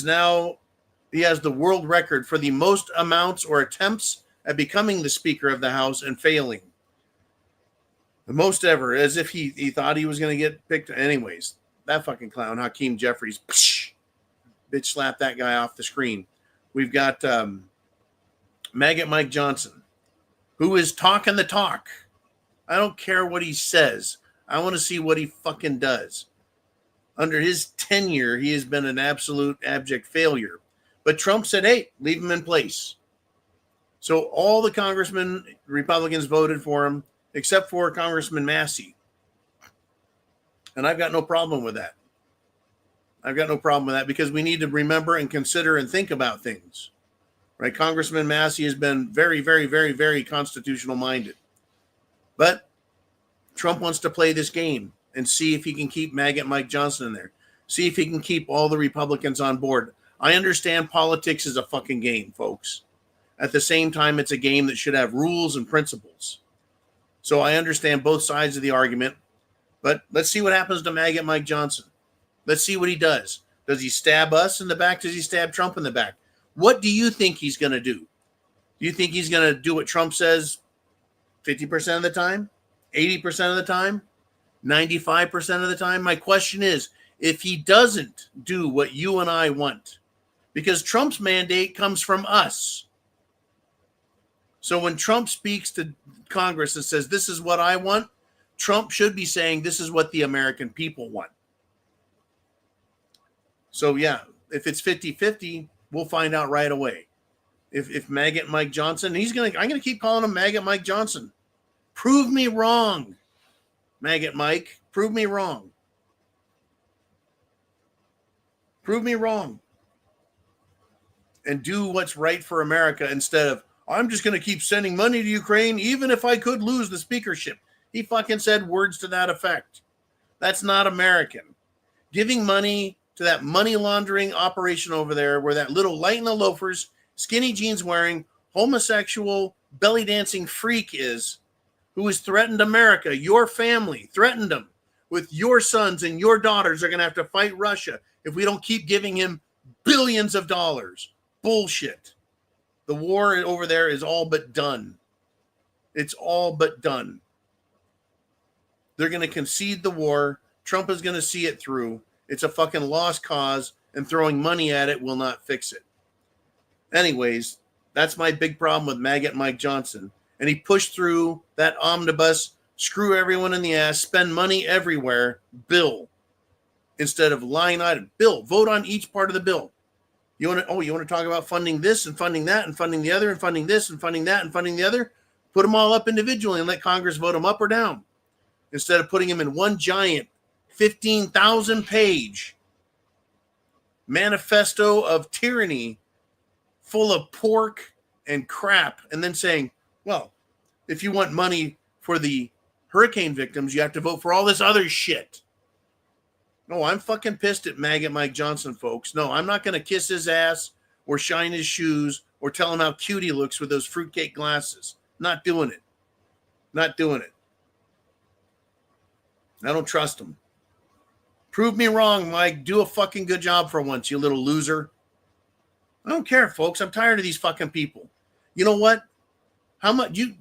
S2: has the world record for the most amounts or attempts at becoming the Speaker of the House and failing. The most ever, as if he thought he was going to get picked. Anyways, that fucking clown, Hakeem Jeffries, bitch slapped that guy off the screen. We've got Maggot Mike Johnson, who is talking the talk. I don't care what he says. I want to see what he fucking does. Under his tenure, he has been an absolute abject failure. But Trump said, hey, leave him in place. So all the congressmen, Republicans voted for him, except for Congressman Massey. And I've got no problem with that. I've got no problem with that because we need to remember and consider and think about things. Right? Congressman Massey has been very, very, very, very constitutional minded. But Trump wants to play this game and see if he can keep Maggot Mike Johnson in there. See if he can keep all the Republicans on board. I understand politics is a fucking game, folks. At the same time, it's a game that should have rules and principles. So I understand both sides of the argument. But let's see what happens to Maggot Mike Johnson. Let's see what he does. Does he stab us in the back? Does he stab Trump in the back? What do you think he's going to do? Do you think he's going to do what Trump says 50% of the time? 80% of the time? 95% of the time? My question is, if he doesn't do what you and I want, because Trump's mandate comes from us. So when Trump speaks to Congress and says, this is what I want, Trump should be saying, this is what the American people want. So, yeah, if it's 50-50, we'll find out right away. If Maggot Mike Johnson, I'm going to keep calling him Maggot Mike Johnson. Prove me wrong, Maggot Mike. Prove me wrong. Prove me wrong. And do what's right for America instead of, I'm just going to keep sending money to Ukraine even if I could lose the speakership. He fucking said words to that effect. That's not American. Giving money to that money laundering operation over there where that little light in the loafers, skinny jeans wearing, homosexual, belly dancing freak is, who has threatened America, your family, threatened them with your sons and your daughters are going to have to fight Russia if we don't keep giving him billions of dollars. Bullshit. The war over there is all but done. It's all but done. They're going to concede the war. Trump is going to see it through. It's a fucking lost cause, and throwing money at it will not fix it. Anyways, that's my big problem with Maggot Mike Johnson. And he pushed through that omnibus, screw everyone in the ass, spend money everywhere, bill, instead of line item. Bill, vote on each part of the bill. You want to talk about funding this and funding that and funding the other and funding this and funding that and funding the other? Put them all up individually and let Congress vote them up or down instead of putting them in one giant 15,000-page manifesto of tyranny full of pork and crap and then saying, well, if you want money for the hurricane victims, you have to vote for all this other shit. No, I'm fucking pissed at Maggot Mike Johnson, folks. No, I'm not going to kiss his ass or shine his shoes or tell him how cute he looks with those fruitcake glasses. Not doing it. Not doing it. I don't trust him. Prove me wrong, Mike. Do a fucking good job for once, you little loser. I don't care, folks. I'm tired of these fucking people. You know what? How much you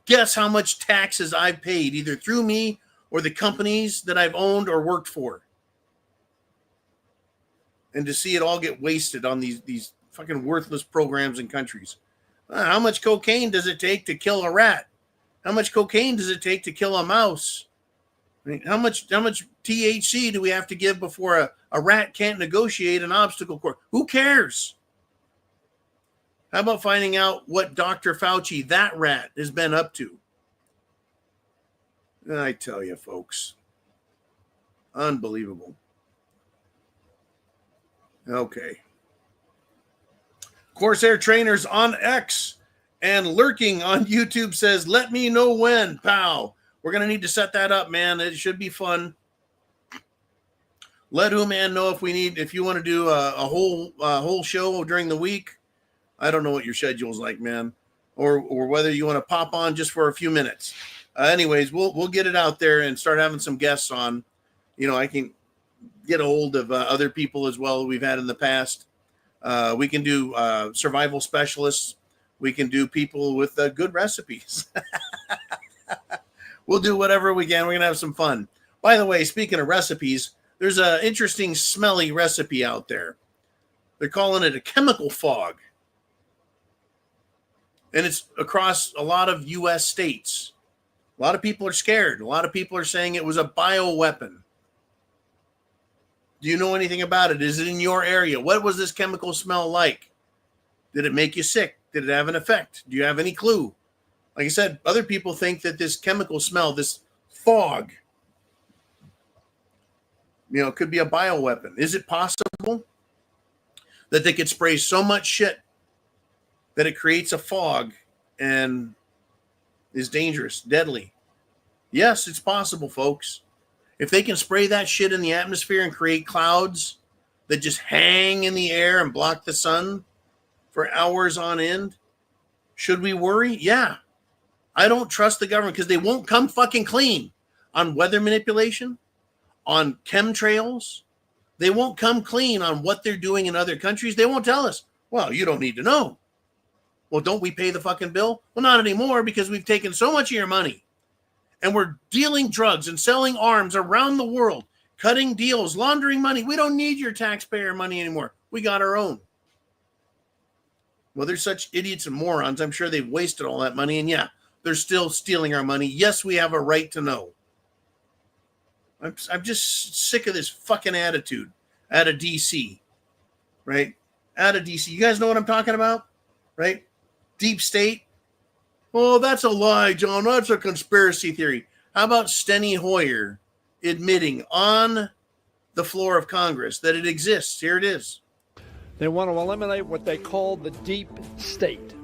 S2: guess how much taxes I've paid either through me or the companies that I've owned or worked for? And to see it all get wasted on these fucking worthless programs and countries. How much cocaine does it take to kill a rat? How much cocaine does it take to kill a mouse? I mean, how much THC do we have to give before a rat can't negotiate an obstacle course? Who cares? How about finding out what Dr. Fauci, that rat, has been up to? I tell you, folks, unbelievable. Okay. Corsair Trainers on X and lurking on YouTube says, let me know when, pal. We're going to need to set that up, man. It should be fun. Let man know if you want to do a whole show during the week. I don't know what your schedule's like, man, or whether you want to pop on just for a few minutes. Anyways, we'll get it out there and start having some guests on. I can get a hold of other people as well we've had in the past. We can do survival specialists. We can do people with good recipes. We'll do whatever we can. We're going to have some fun. By the way, speaking of recipes, there's an interesting smelly recipe out there. They're calling it a chemical fog. And it's across a lot of U.S. states. A lot of people are scared. A lot of people are saying it was a bioweapon. Do you know anything about it? Is it in your area? What was this chemical smell like? Did it make you sick? Did it have an effect? Do you have any clue? Like I said, other people think that this chemical smell, this fog, could be a bioweapon. Is it possible that they could spray so much shit that it creates a fog and is dangerous, deadly? Yes, it's possible, folks. If they can spray that shit in the atmosphere and create clouds that just hang in the air and block the sun for hours on end, should we worry? Yeah. I don't trust the government because they won't come fucking clean on weather manipulation, on chemtrails. They won't come clean on what they're doing in other countries. They won't tell us, well, you don't need to know. Well, don't we pay the fucking bill? Well, not anymore because we've taken so much of your money. And we're dealing drugs and selling arms around the world, cutting deals, laundering money. We don't need your taxpayer money anymore. We got our own. Well, they're such idiots and morons. I'm sure they've wasted all that money. And yeah, they're still stealing our money. Yes, we have a right to know. I'm just sick of this fucking attitude out of DC, right? Out of DC. You guys know what I'm talking about, right? Deep state. Oh, that's a lie, John. That's a conspiracy theory. How about Steny Hoyer admitting on the floor of Congress that it exists? Here it is.
S3: They want to eliminate what they call the deep state.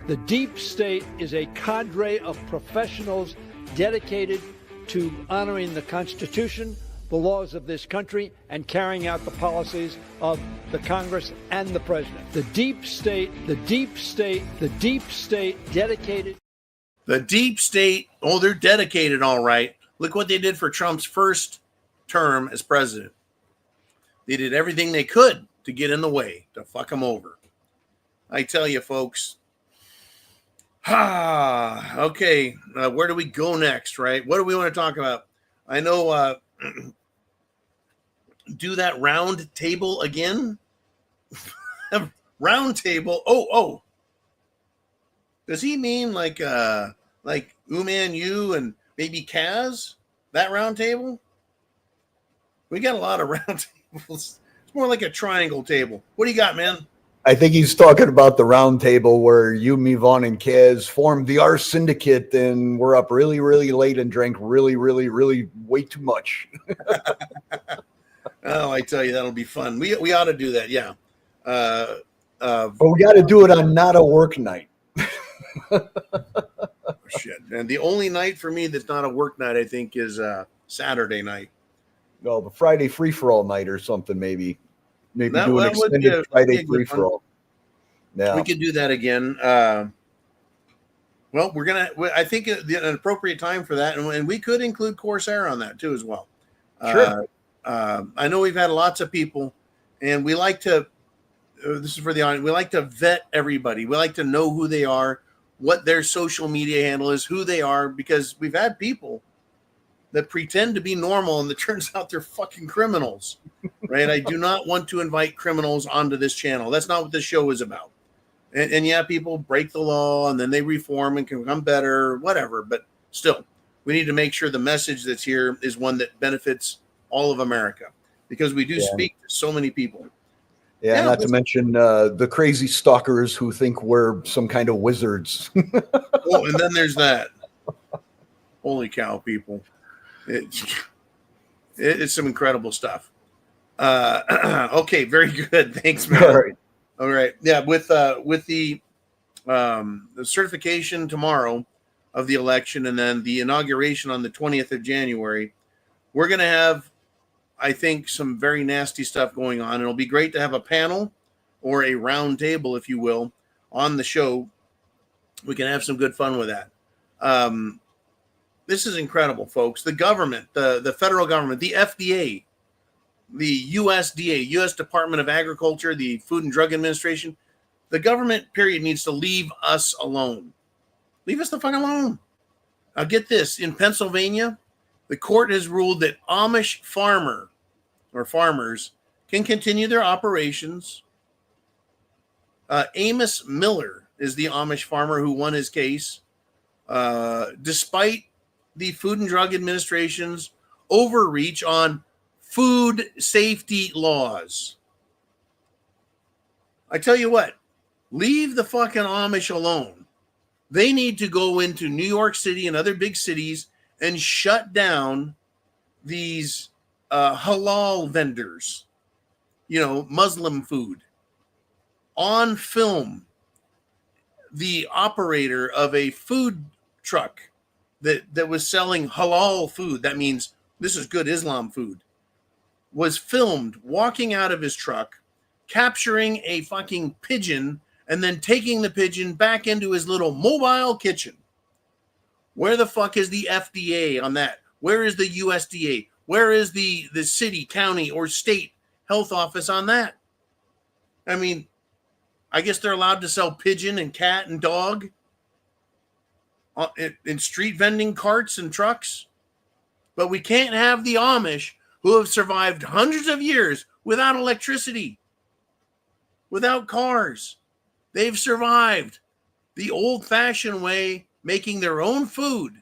S3: The deep state is a cadre of professionals dedicated to honoring the Constitution, the laws of this country, and carrying out the policies of the Congress and the President. The deep state, the deep state, the deep state dedicated.
S2: The deep state, oh, they're dedicated, all right. Look what they did for Trump's first term as president. They did everything they could to get in the way, to fuck him over. I tell you, folks. Okay, where do we go next, right? What do we want to talk about? I know, do that round table again. Round table. Oh. Does he mean like Uman, you and maybe Kaz? That round table? We got a lot of round tables. It's more like a triangle table. What do you got, man?
S1: I think he's talking about the round table where you, me, Vaughn, and Kaz formed the R Syndicate, and we're up really, really late and drank really, really, really way too much.
S2: Oh, I tell you, that'll be fun. We ought to do that, yeah.
S1: But we got to do it on not a work night.
S2: Shit, and the only night for me that's not a work night, I think, is Saturday night.
S1: No, the Friday free for all night or something, maybe. Maybe do an
S2: that would be
S1: extended Friday free for all. Yeah,
S2: we could do that again. Well, I think an appropriate time for that, and we could include Corsair on that too as well.
S1: Sure.
S2: I know we've had lots of people, and we like to. This is for the audience. We like to vet everybody. We like to know who they are, what their social media handle is, who they are, because we've had people that pretend to be normal, and it turns out they're fucking criminals, right? I do not want to invite criminals onto this channel. That's not what this show is about. And yeah, people break the law, and then they reform and can become better, whatever. But still, we need to make sure the message that's here is one that benefits all of America, because we do speak to so many people.
S1: Yeah, not to mention the crazy stalkers who think we're some kind of wizards.
S2: Oh, and then there's that. Holy cow, people. It's some incredible stuff. Okay, very good. Thanks, man.
S1: All right.
S2: All right. Yeah, with the certification tomorrow of the election and then the inauguration on the 20th of January, we're going to have, I think, some very nasty stuff going on. It'll be great to have a panel or a round table, if you will, on the show. We can have some good fun with that. This is incredible, folks. The government, the federal government, the FDA, the USDA, U.S. Department of Agriculture, the Food and Drug Administration, the government, period, needs to leave us alone. Leave us the fuck alone. Now get this. In Pennsylvania, the court has ruled that Amish farmers can continue their operations. Amos Miller is the Amish farmer who won his case, despite the Food and Drug Administration's overreach on food safety laws. I tell you what, leave the fucking Amish alone. They need to go into New York City and other big cities and shut down these halal vendors, Muslim food. On film, the operator of a food truck that was selling halal food, that means this is good Islam food, was filmed walking out of his truck, capturing a fucking pigeon, and then taking the pigeon back into his little mobile kitchen. Where the fuck is the FDA on that? Where is the USDA? Where is the city, county, or state health office on that? I mean, I guess they're allowed to sell pigeon and cat and dog in street vending carts and trucks. But we can't have the Amish, who have survived hundreds of years without electricity, without cars. They've survived the old-fashioned way, making their own food,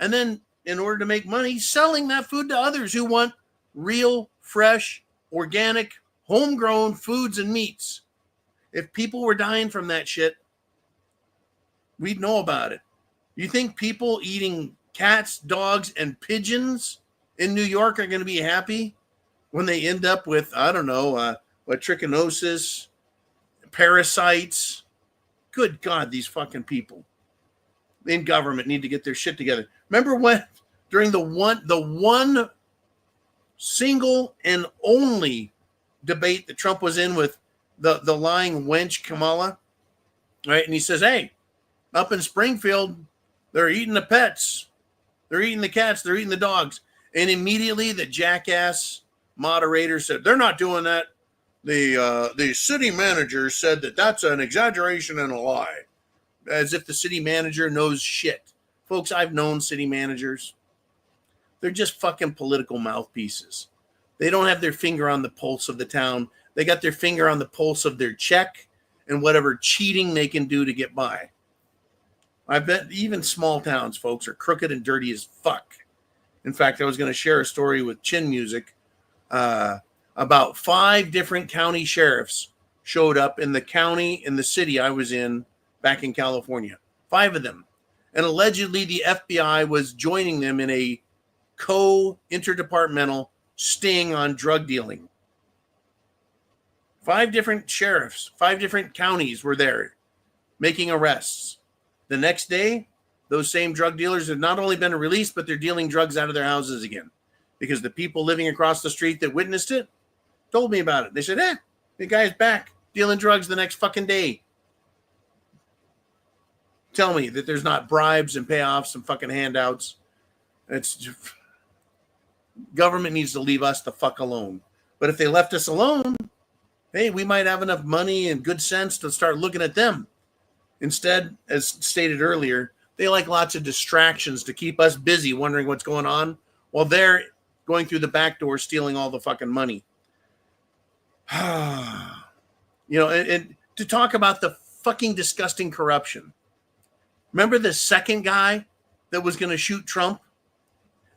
S2: and then, in order to make money, selling that food to others who want real, fresh, organic, homegrown foods and meats. If people were dying from that shit, we'd know about it. You think people eating cats, dogs, and pigeons in New York are going to be happy when they end up with, I don't know, trichinosis, parasites? Good God, these fucking people in government need to get their shit together. Remember when, during the one single and only debate that Trump was in with the lying wench Kamala, right? And he says, hey, up in Springfield, they're eating the pets. They're eating the cats. They're eating the dogs. And immediately the jackass moderator said, they're not doing that. The city manager said that that's an exaggeration and a lie. As if the city manager knows shit. Folks, I've known city managers. They're just fucking political mouthpieces. They don't have their finger on the pulse of the town. They got their finger on the pulse of their check and whatever cheating they can do to get by. I bet even small towns, folks, are crooked and dirty as fuck. In fact, I was going to share a story with Chin Music about 5 different county sheriffs showed up in the city I was in back in California. 5 of them. And allegedly the FBI was joining them in a interdepartmental sting on drug dealing. 5 different sheriffs, 5 different counties were there making arrests. The next day, those same drug dealers have not only been released, but they're dealing drugs out of their houses again. Because the people living across the street that witnessed it told me about it. They said, the guy's back dealing drugs the next fucking day. Tell me that there's not bribes and payoffs and fucking handouts. Government needs to leave us the fuck alone. But if they left us alone, hey, we might have enough money and good sense to start looking at them. Instead, as stated earlier, they like lots of distractions to keep us busy wondering what's going on while they're going through the back door stealing all the fucking money. And to talk about the fucking disgusting corruption. Remember the second guy that was going to shoot Trump?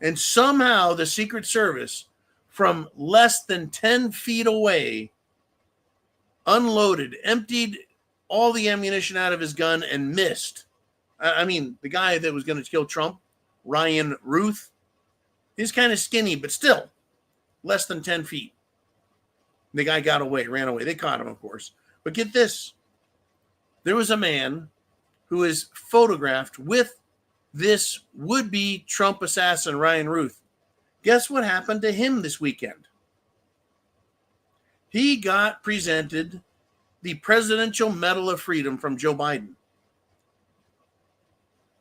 S2: And somehow the Secret Service, from less than 10 feet away, unloaded, emptied all the ammunition out of his gun and missed. I mean, the guy that was going to kill Trump, Ryan Ruth, he's kind of skinny, but still less than 10 feet. The guy got away, ran away. They caught him, of course. But get this. There was a man who is photographed with this would-be Trump assassin, Ryan Ruth. Guess what happened to him this weekend? He got presented the Presidential Medal of Freedom from Joe Biden.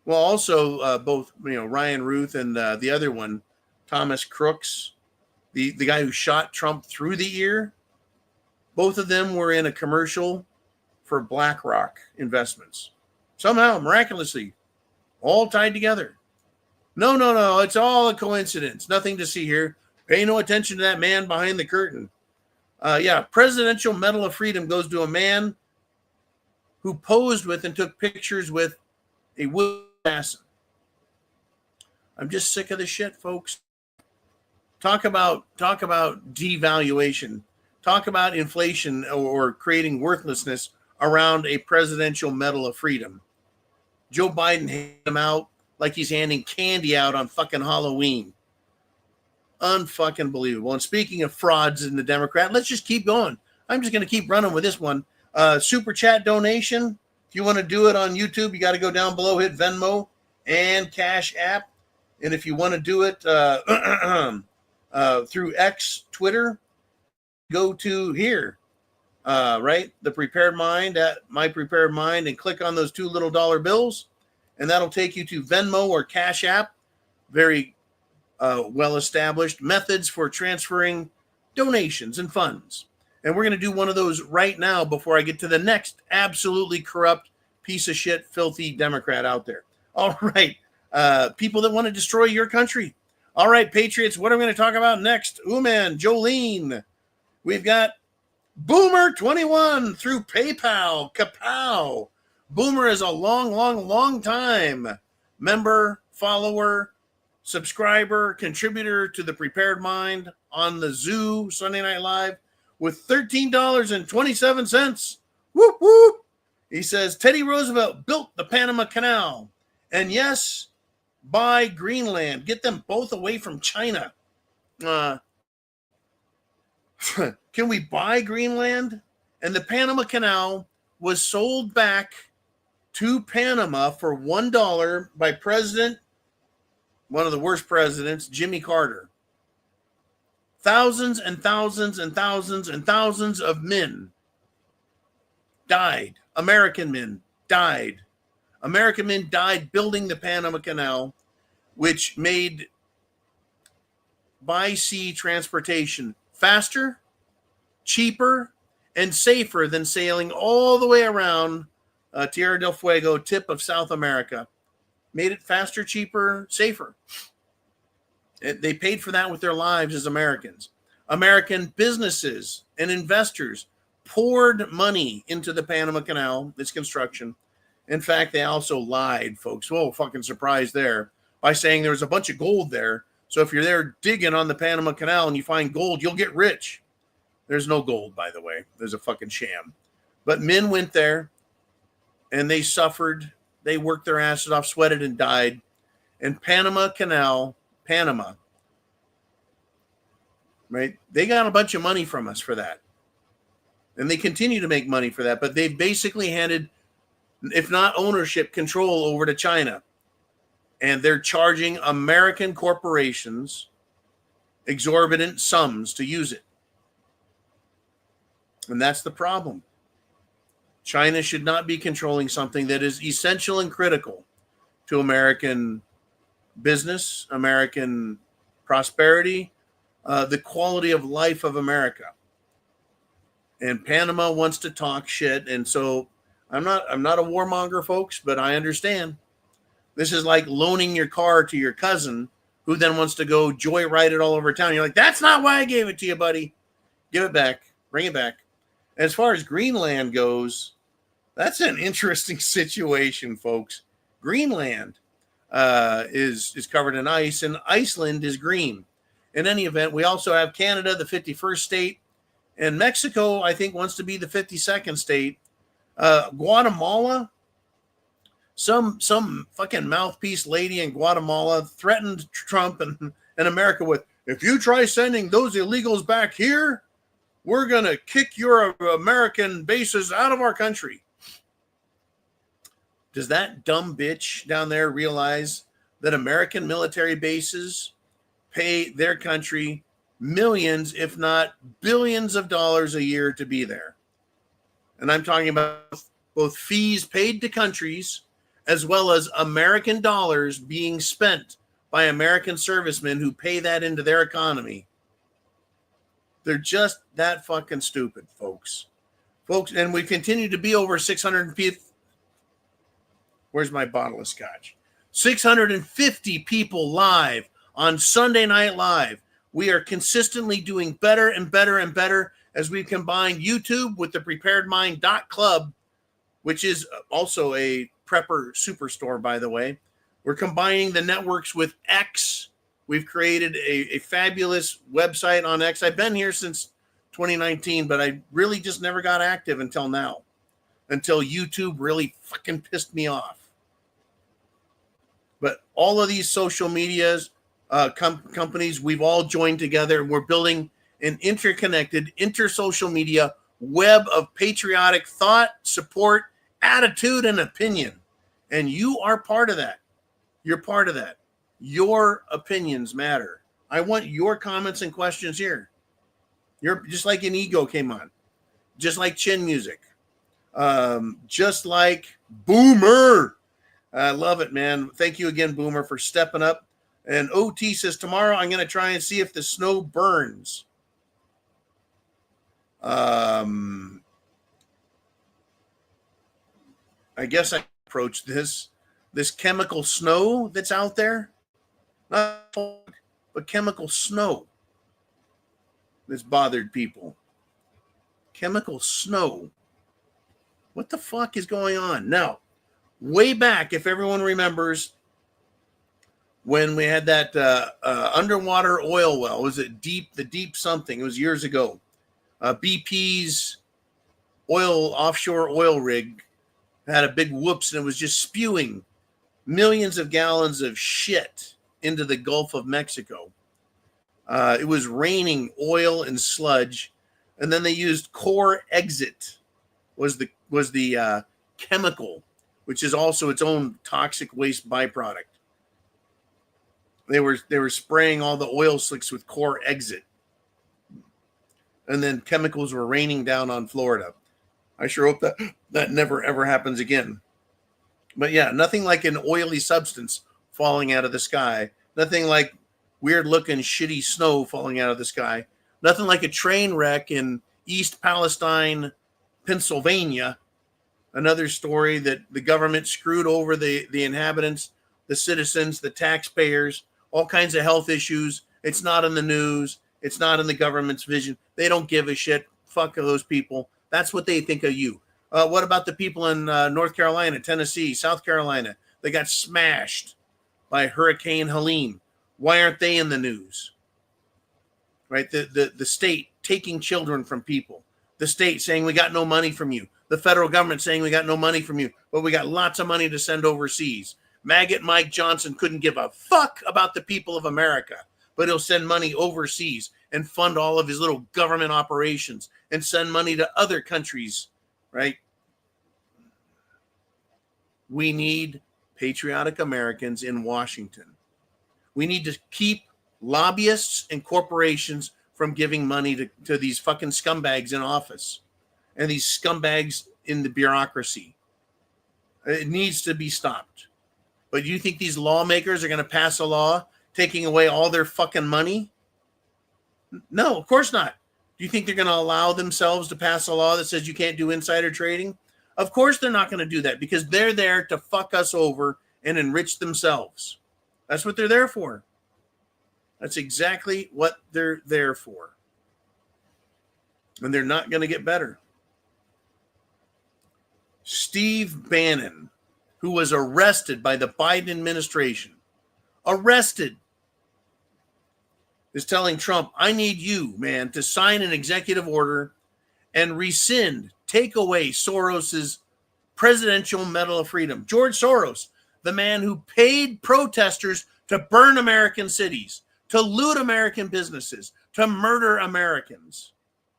S2: Well, also both Ryan Ruth and the other one, Thomas Crooks, the guy who shot Trump through the ear, both of them were in a commercial for BlackRock investments. Somehow, miraculously, all tied together. No, it's all a coincidence. Nothing to see here. Pay no attention to that man behind the curtain. Presidential Medal of Freedom goes to a man who posed with and took pictures with a wood assassin. I'm just sick of this shit, folks. Talk about devaluation. Talk about inflation or creating worthlessness around a Presidential Medal of Freedom. Joe Biden handed him out like he's handing candy out on fucking Halloween. Unfucking believable. And speaking of frauds in the Democrat, let's just keep going. I'm just going to keep running with this one. Super chat donation. If you want to do it on YouTube, you got to go down below, hit Venmo and CashApp. And if you want to do it through X, Twitter, go to here, right? The Prepared Mind at My Prepared Mind, and click on those 2 little dollar bills, and that'll take you to Venmo or Cash App. Very well-established methods for transferring donations and funds. And we're going to do one of those right now before I get to the next absolutely corrupt piece of shit, filthy Democrat out there. All right, people that want to destroy your country. All right, Patriots, what are we going to talk about next? man, Jolene. We've got Boomer21 through PayPal. Kapow. Boomer is a long time member, follower, subscriber, contributor to the Prepared Mind on the Zoo Sunday Night Live with $13.27. Whoop, whoop. He says, Teddy Roosevelt built the Panama Canal. And yes, buy Greenland. Get them both away from China. Can we buy Greenland? And the Panama Canal was sold back to Panama for $1 by one of the worst presidents, Jimmy Carter. Thousands and thousands and thousands and thousands of men died. American men died. American men died building the Panama Canal, which made by sea transportation faster, cheaper, and safer than sailing all the way around Tierra del Fuego, tip of South America. Made it faster, cheaper, safer. They paid for that with their lives as Americans. American businesses and investors poured money into the Panama Canal, its construction. In fact, they also lied, folks. Whoa, fucking surprise there, by saying there was a bunch of gold there. So if you're there digging on the Panama Canal and you find gold, you'll get rich. There's no gold, by the way. There's a fucking sham. But men went there and they suffered. They worked their asses off, sweated, and died. And Panama Canal, Panama, right? They got a bunch of money from us for that. And they continue to make money for that. But they've basically handed, if not ownership, control over to China. And they're charging American corporations exorbitant sums to use it. And that's the problem. China should not be controlling something that is essential and critical to American business, American prosperity, the quality of life of America. And Panama wants to talk shit. And so I'm not a warmonger, folks, but I understand. This is like loaning your car to your cousin who then wants to go joyride it all over town. You're like, that's not why I gave it to you, buddy. Give it back. Bring it back. As far as Greenland goes, that's an interesting situation, folks. Greenland is covered in ice, and Iceland is green. In any event, we also have Canada, the 51st state, and Mexico, I think, wants to be the 52nd state. Guatemala, some fucking mouthpiece lady in Guatemala threatened Trump and America with, if you try sending those illegals back here, we're going to kick your American bases out of our country. Does that dumb bitch down there realize that American military bases pay their country millions, if not billions of dollars a year to be there? And I'm talking about both fees paid to countries as well as American dollars being spent by American servicemen who pay that into their economy. They're just that fucking stupid, folks. And we continue to be over 650. Where's my bottle of scotch? 650 people live on Sunday Night Live. We are consistently doing better and better and better as we combine YouTube with the preparedmind.club, which is also a prepper superstore, by the way. We're combining the networks with X. We've created a fabulous website on X. I've been here since 2019, but I really just never got active until now, until YouTube really fucking pissed me off. But all of these social medias, companies, we've all joined together, and we're building an interconnected, intersocial media web of patriotic thought, support, attitude, and opinion. And you are part of that. You're part of that. Your opinions matter. I want your comments and questions here. You're just like an ego came on, just like Chin Music, just like Boomer. I love it, man. Thank you again, Boomer, for stepping up. And OT says, tomorrow I'm going to try and see if the snow burns. I guess I approach this chemical snow that's out there. Not fog, but chemical snow that's bothered people. Chemical snow. What the fuck is going on? Now, way back, if everyone remembers, when we had that underwater oil well, was it the deep something? It was years ago. BP's offshore oil rig had a big whoops, and it was just spewing millions of gallons of shit into the Gulf of Mexico. It was raining oil and sludge, and then they used core exit was the chemical, which is also its own toxic waste byproduct. They were spraying all the oil slicks with core exit, and then chemicals were raining down on Florida. I sure hope that never ever happens again. But yeah, nothing like an oily substance falling out of the sky. Nothing like weird looking shitty snow falling out of the sky. Nothing like a train wreck in East Palestine, Pennsylvania. Another story that the government screwed over the inhabitants, the citizens, the taxpayers, all kinds of health issues. It's not in the news. It's not in the government's vision. They don't give a shit. Fuck those people. That's what they think of you. What about the people in North Carolina, Tennessee, South Carolina? They got smashed by Hurricane Helene. Why aren't they in the news? Right? The state taking children from people. The state saying we got no money from you. The federal government saying we got no money from you, but we got lots of money to send overseas. Maggot Mike Johnson couldn't give a fuck about the people of America, but he'll send money overseas and fund all of his little government operations and send money to other countries, right? We need patriotic Americans in Washington. We need to keep lobbyists and corporations from giving money to these fucking scumbags in office and these scumbags in the bureaucracy. It needs to be stopped. But you think these lawmakers are going to pass a law taking away all their fucking money? No, of course not. Do you think they're going to allow themselves to pass a law that says you can't do insider trading? Of course they're not going to do that, because they're there to fuck us over and enrich themselves. That's what they're there for. That's exactly what they're there for. And they're not going to get better. Steve Bannon, who was arrested by the Biden administration, is telling Trump, I need you, man, to sign an executive order and rescind, take away Soros's Presidential Medal of Freedom. George Soros, the man who paid protesters to burn American cities, to loot American businesses, to murder Americans.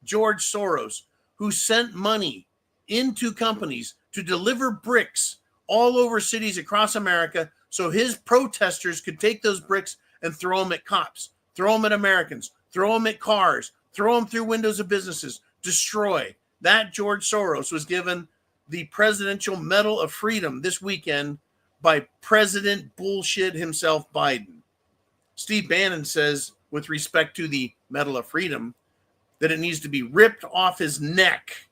S2: George Soros, who sent money into companies to deliver bricks all over cities across America so his protesters could take those bricks and throw them at cops, throw them at Americans, throw them at cars, throw them through windows of businesses, destroy. That George Soros was given the Presidential Medal of Freedom this weekend by President bullshit himself, Biden. Steve Bannon says, with respect to the Medal of Freedom, that it needs to be ripped off his neck.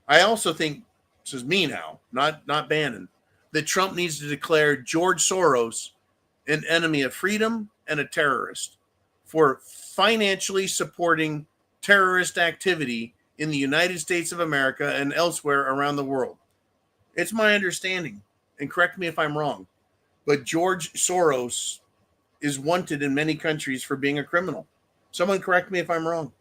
S2: I also think, this is me now, not Bannon, that Trump needs to declare George Soros an enemy of freedom and a terrorist for financially supporting terrorist activity in the United States of America and elsewhere around the world. It's my understanding, and correct me if I'm wrong, but George Soros is wanted in many countries for being a criminal. Someone correct me if I'm wrong.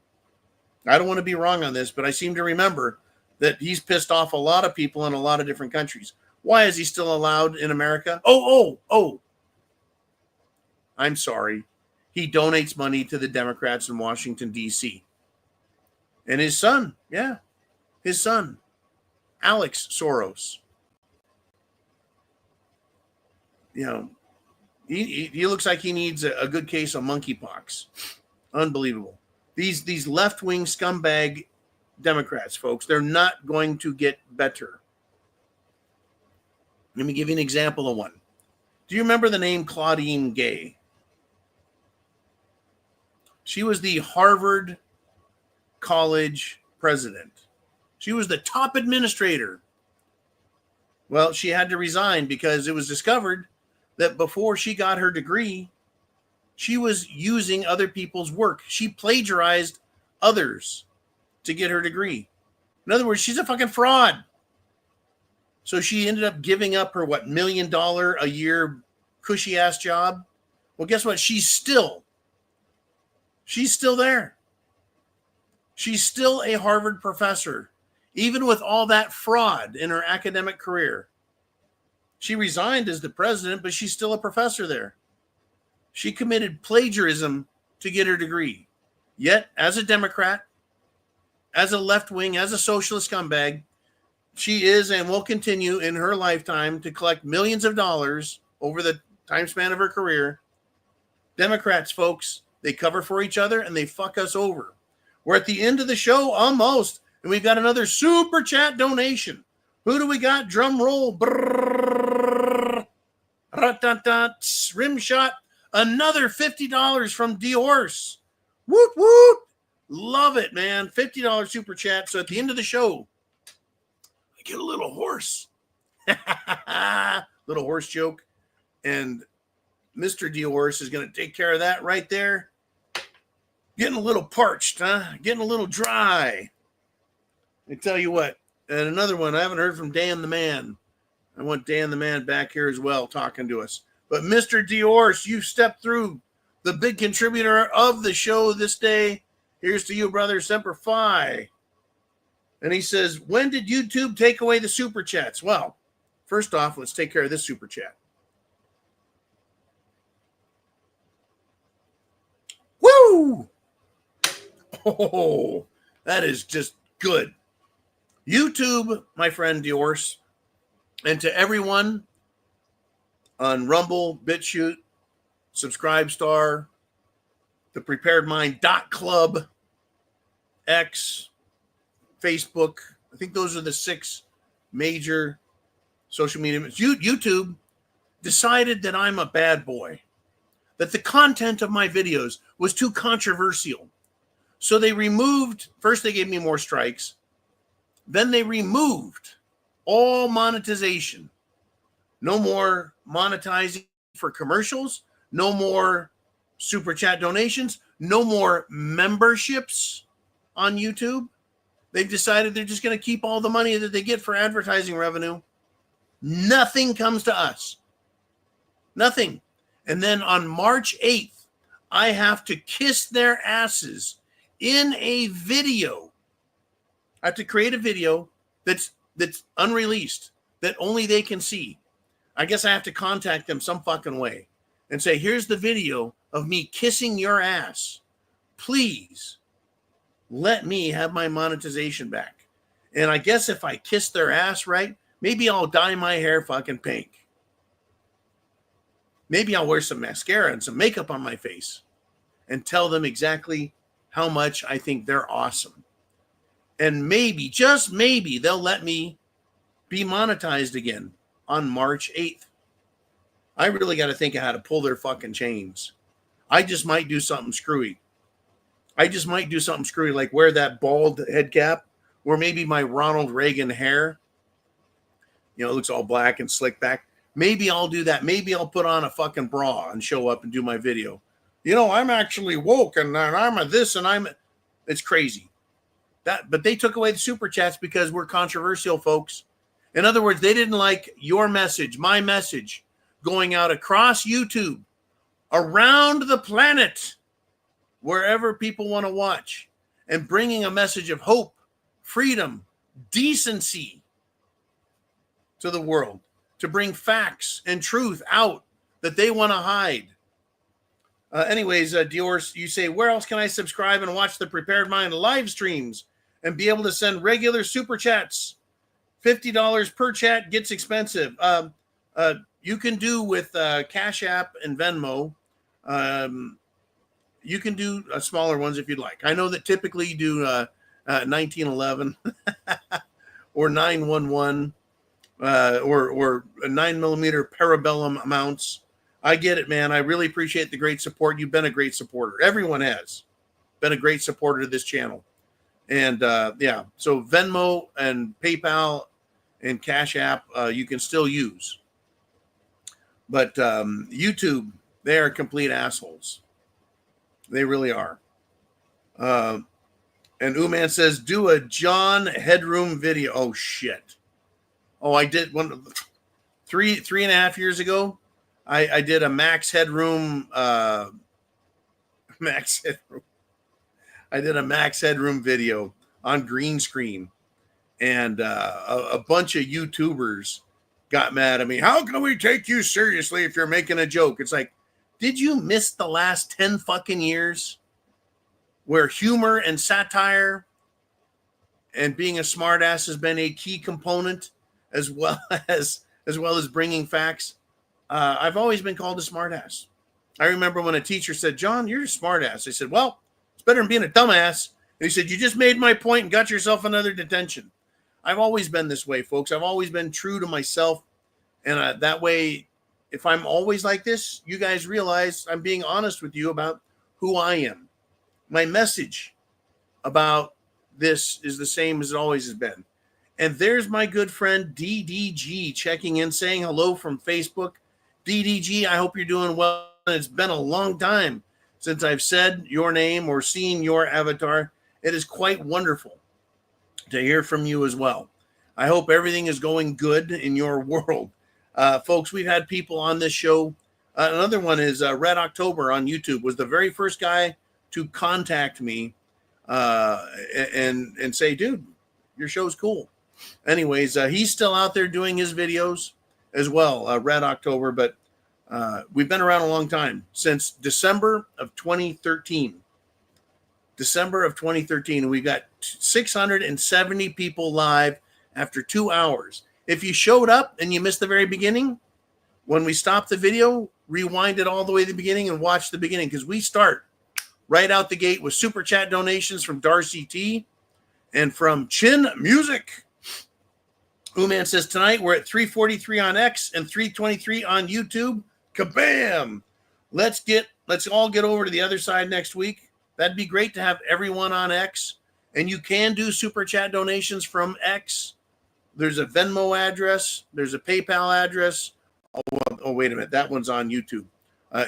S2: I don't want to be wrong on this, but I seem to remember that he's pissed off a lot of people in a lot of different countries. Why is he still allowed in America? Oh. I'm sorry. He donates money to the Democrats in Washington, D.C. And his son, Alex Soros. You know, he looks like he needs a good case of monkeypox. Unbelievable. These left-wing scumbag Democrats, folks, they're not going to get better. Let me give you an example of one. Do you remember the name Claudine Gay? She was the Harvard College president. She was the top administrator. Well, she had to resign because it was discovered that before she got her degree, she was using other people's work. She plagiarized others to get her degree. In other words, she's a fucking fraud. So she ended up giving up her, $1 million a year cushy ass job. Well, guess what? She's still there. She's still a Harvard professor, even with all that fraud in her academic career. She resigned as the president, but she's still a professor there. She committed plagiarism to get her degree. Yet, as a Democrat, as a left-wing, as a socialist scumbag, she is and will continue in her lifetime to collect millions of dollars over the time span of her career. Democrats, folks, they cover for each other and they fuck us over. We're at the end of the show almost, and we've got another super chat donation. Who do we got? Drum roll. Brrr. Rim shot. Another $50 from Diorce. Woot woot. Love it, man. $50 super chat. So at the end of the show, I get a little horse. Little horse joke. And Mr. Diorce is going to take care of that right there. Getting a little parched, huh? Getting a little dry. I tell you what. And another one, I haven't heard from Dan the Man. I want Dan the Man back here as well talking to us. But Mr. Diorce, you stepped through, the big contributor of the show this day. Here's to you, brother, Semper Fi. And he says, when did YouTube take away the super chats? Well, first off, let's take care of this super chat. Woo! Oh, that is just good. YouTube, my friend Diorce, and to everyone on Rumble, BitChute, Subscribestar, thepreparedmind.club, X, Facebook. I think those are the 6 major social media. YouTube decided that I'm a bad boy, that the content of my videos was too controversial. So they removed, first they gave me more strikes, then they removed all monetization. No more monetizing for commercials, no more super chat donations, no more memberships on YouTube. They've decided they're just going to keep all the money that they get for advertising revenue. Nothing comes to us. Nothing. And then on March 8th, I have to kiss their asses in a video. I have to create a video that's unreleased, that only they can see. I guess I have to contact them some fucking way and say, here's the video of me kissing your ass. please let me have my monetization back. And I guess if I kiss their ass right, maybe I'll dye my hair fucking pink. Maybe I'll wear some mascara and some makeup on my face and tell them exactly how much I think they're awesome. And maybe, just maybe, they'll let me be monetized again on March 8th. I really got to think of how to pull their fucking chains. I just might do something screwy. Like wear that bald head cap, or maybe my Ronald Reagan hair. You know, it looks all black and slick back. Maybe I'll do that. Maybe I'll put on a fucking bra and show up and do my video. You know, I'm actually woke and I'm a this and I'm. It's crazy. But they took away the super chats because we're controversial, folks. In other words, they didn't like your message, my message, going out across YouTube, around the planet, wherever people want to watch, and bringing a message of hope, freedom, decency to the world, to bring facts and truth out that they want to hide. Anyways, Dior, you say, where else can I subscribe and watch the Prepared Mind live streams and be able to send regular super chats? $50 per chat gets expensive. You can do with Cash App and Venmo. You can do smaller ones if you'd like. I know that typically you do 1911 or 911 or 9mm parabellum amounts. I get it, man. I really appreciate the great support. You've been a great supporter. Everyone has been a great supporter of this channel. And yeah, so Venmo and PayPal and Cash App you can still use. But YouTube, they are complete assholes. They really are. And Uman says, do a John Headroom video. Oh, shit. Oh, I did one 3.5 years ago. I did a Max Headroom. I did a Max Headroom video on green screen. And a bunch of YouTubers got mad at me. How can we take you seriously if you're making a joke? It's like, did you miss the last 10 fucking years where humor and satire and being a smartass has been a key component as well as bringing facts? I've always been called a smartass. I remember when a teacher said, John, you're a smartass. I said, well, it's better than being a dumbass. And he said, you just made my point and got yourself another detention. I've always been this way, folks. I've always been true to myself. And that way, if I'm always like this, you guys realize I'm being honest with you about who I am. My message about this is the same as it always has been. And there's my good friend DDG checking in, saying hello from Facebook. DDG, I hope you're doing well. It's been a long time since I've said your name or seen your avatar. It is quite wonderful to hear from you as well. I hope everything is going good in your world. Folks, we've had people on this show. Another one is Red October on YouTube, was the very first guy to contact me and say, dude, your show's cool. Anyways, he's still out there doing his videos as well, Red October, but we've been around a long time, since December of 2013. December of 2013, and we got 670 people live after 2 hours. If you showed up and you missed the very beginning, when we stopped the video, rewind it all the way to the beginning and watch the beginning, because we start right out the gate with super chat donations from Darcy T and from Chin Music. Uman says, tonight we're at 343 on X and 323 on YouTube. Kabam! Let's all get over to the other side next week. That'd be great to have everyone on X. And you can do super chat donations from X. There's a Venmo address. There's a PayPal address. Oh, wait a minute. That one's on YouTube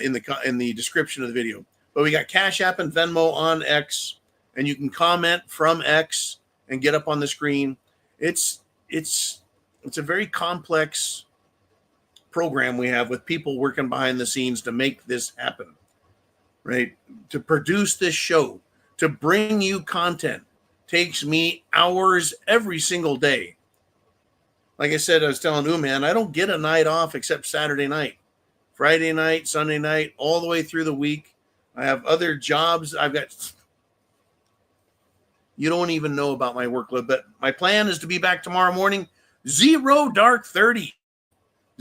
S2: in the description of the video. But we got Cash App and Venmo on X. And you can comment from X and get up on the screen. It's a very complex program we have with people working behind the scenes to make this happen. Right? To produce this show, to bring you content, takes me hours every single day. Like I said, I was telling Uman, I don't get a night off except Saturday night, Friday night, Sunday night, all the way through the week. I have other jobs. I've got You don't even know about my workload, but my plan is to be back tomorrow morning. 0 dark 30.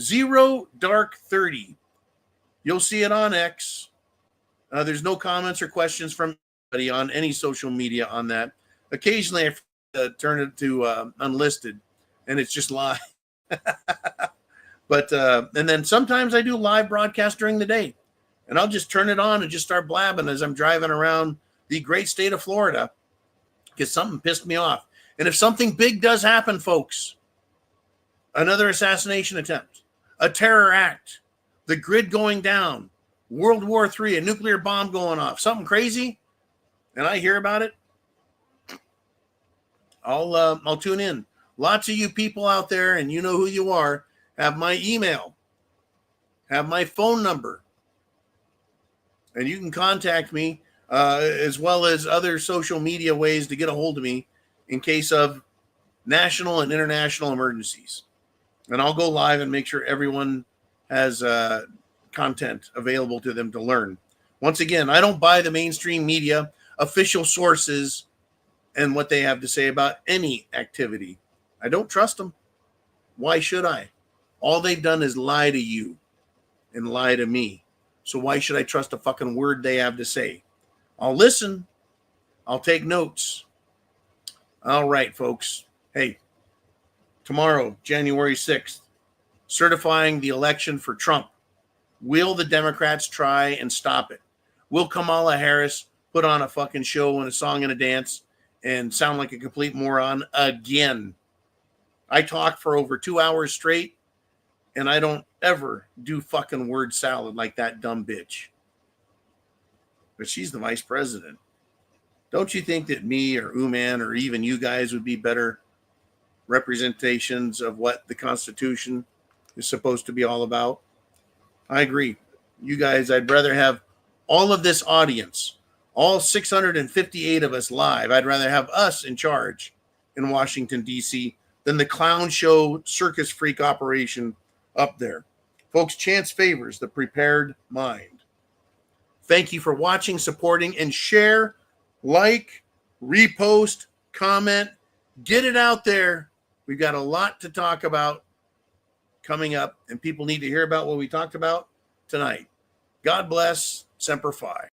S2: 0 dark 30. You'll see it on X. There's no comments or questions from anybody on any social media on that. Occasionally, I turn it to unlisted, and it's just live. But and then sometimes I do live broadcast during the day, and I'll just turn it on and just start blabbing as I'm driving around the great state of Florida because something pissed me off. And if something big does happen, folks, another assassination attempt, a terror act, the grid going down, World War III, a nuclear bomb going off, something crazy, and I hear about it, I'll tune in. Lots of you people out there, and you know who you are, have my email, have my phone number, and you can contact me as well as other social media ways to get a hold of me in case of national and international emergencies. And I'll go live and make sure everyone has content available to them to learn. Once again, I don't buy the mainstream media, official sources, and what they have to say about any activity. I don't trust them. Why should I? All they've done is lie to you and lie to me. So why should I trust a fucking word they have to say? I'll listen. I'll take notes. All right, folks. Hey, tomorrow, January 6th, certifying the election for Trump. Will the Democrats try and stop it? Will Kamala Harris put on a fucking show and a song and a dance and sound like a complete moron again? I talk for over 2 hours straight, and I don't ever do fucking word salad like that dumb bitch. But she's the vice president. Don't you think that me or Uman or even you guys would be better representations of what the Constitution is supposed to be all about? I agree. You guys, I'd rather have all of this audience, all 658 of us live. I'd rather have us in charge in Washington, D.C. than the clown show circus freak operation up there. Folks, chance favors the prepared mind. Thank you for watching, supporting, and share, like, repost, comment, get it out there. We've got a lot to talk about coming up, and people need to hear about what we talked about tonight. God bless. Semper Fi.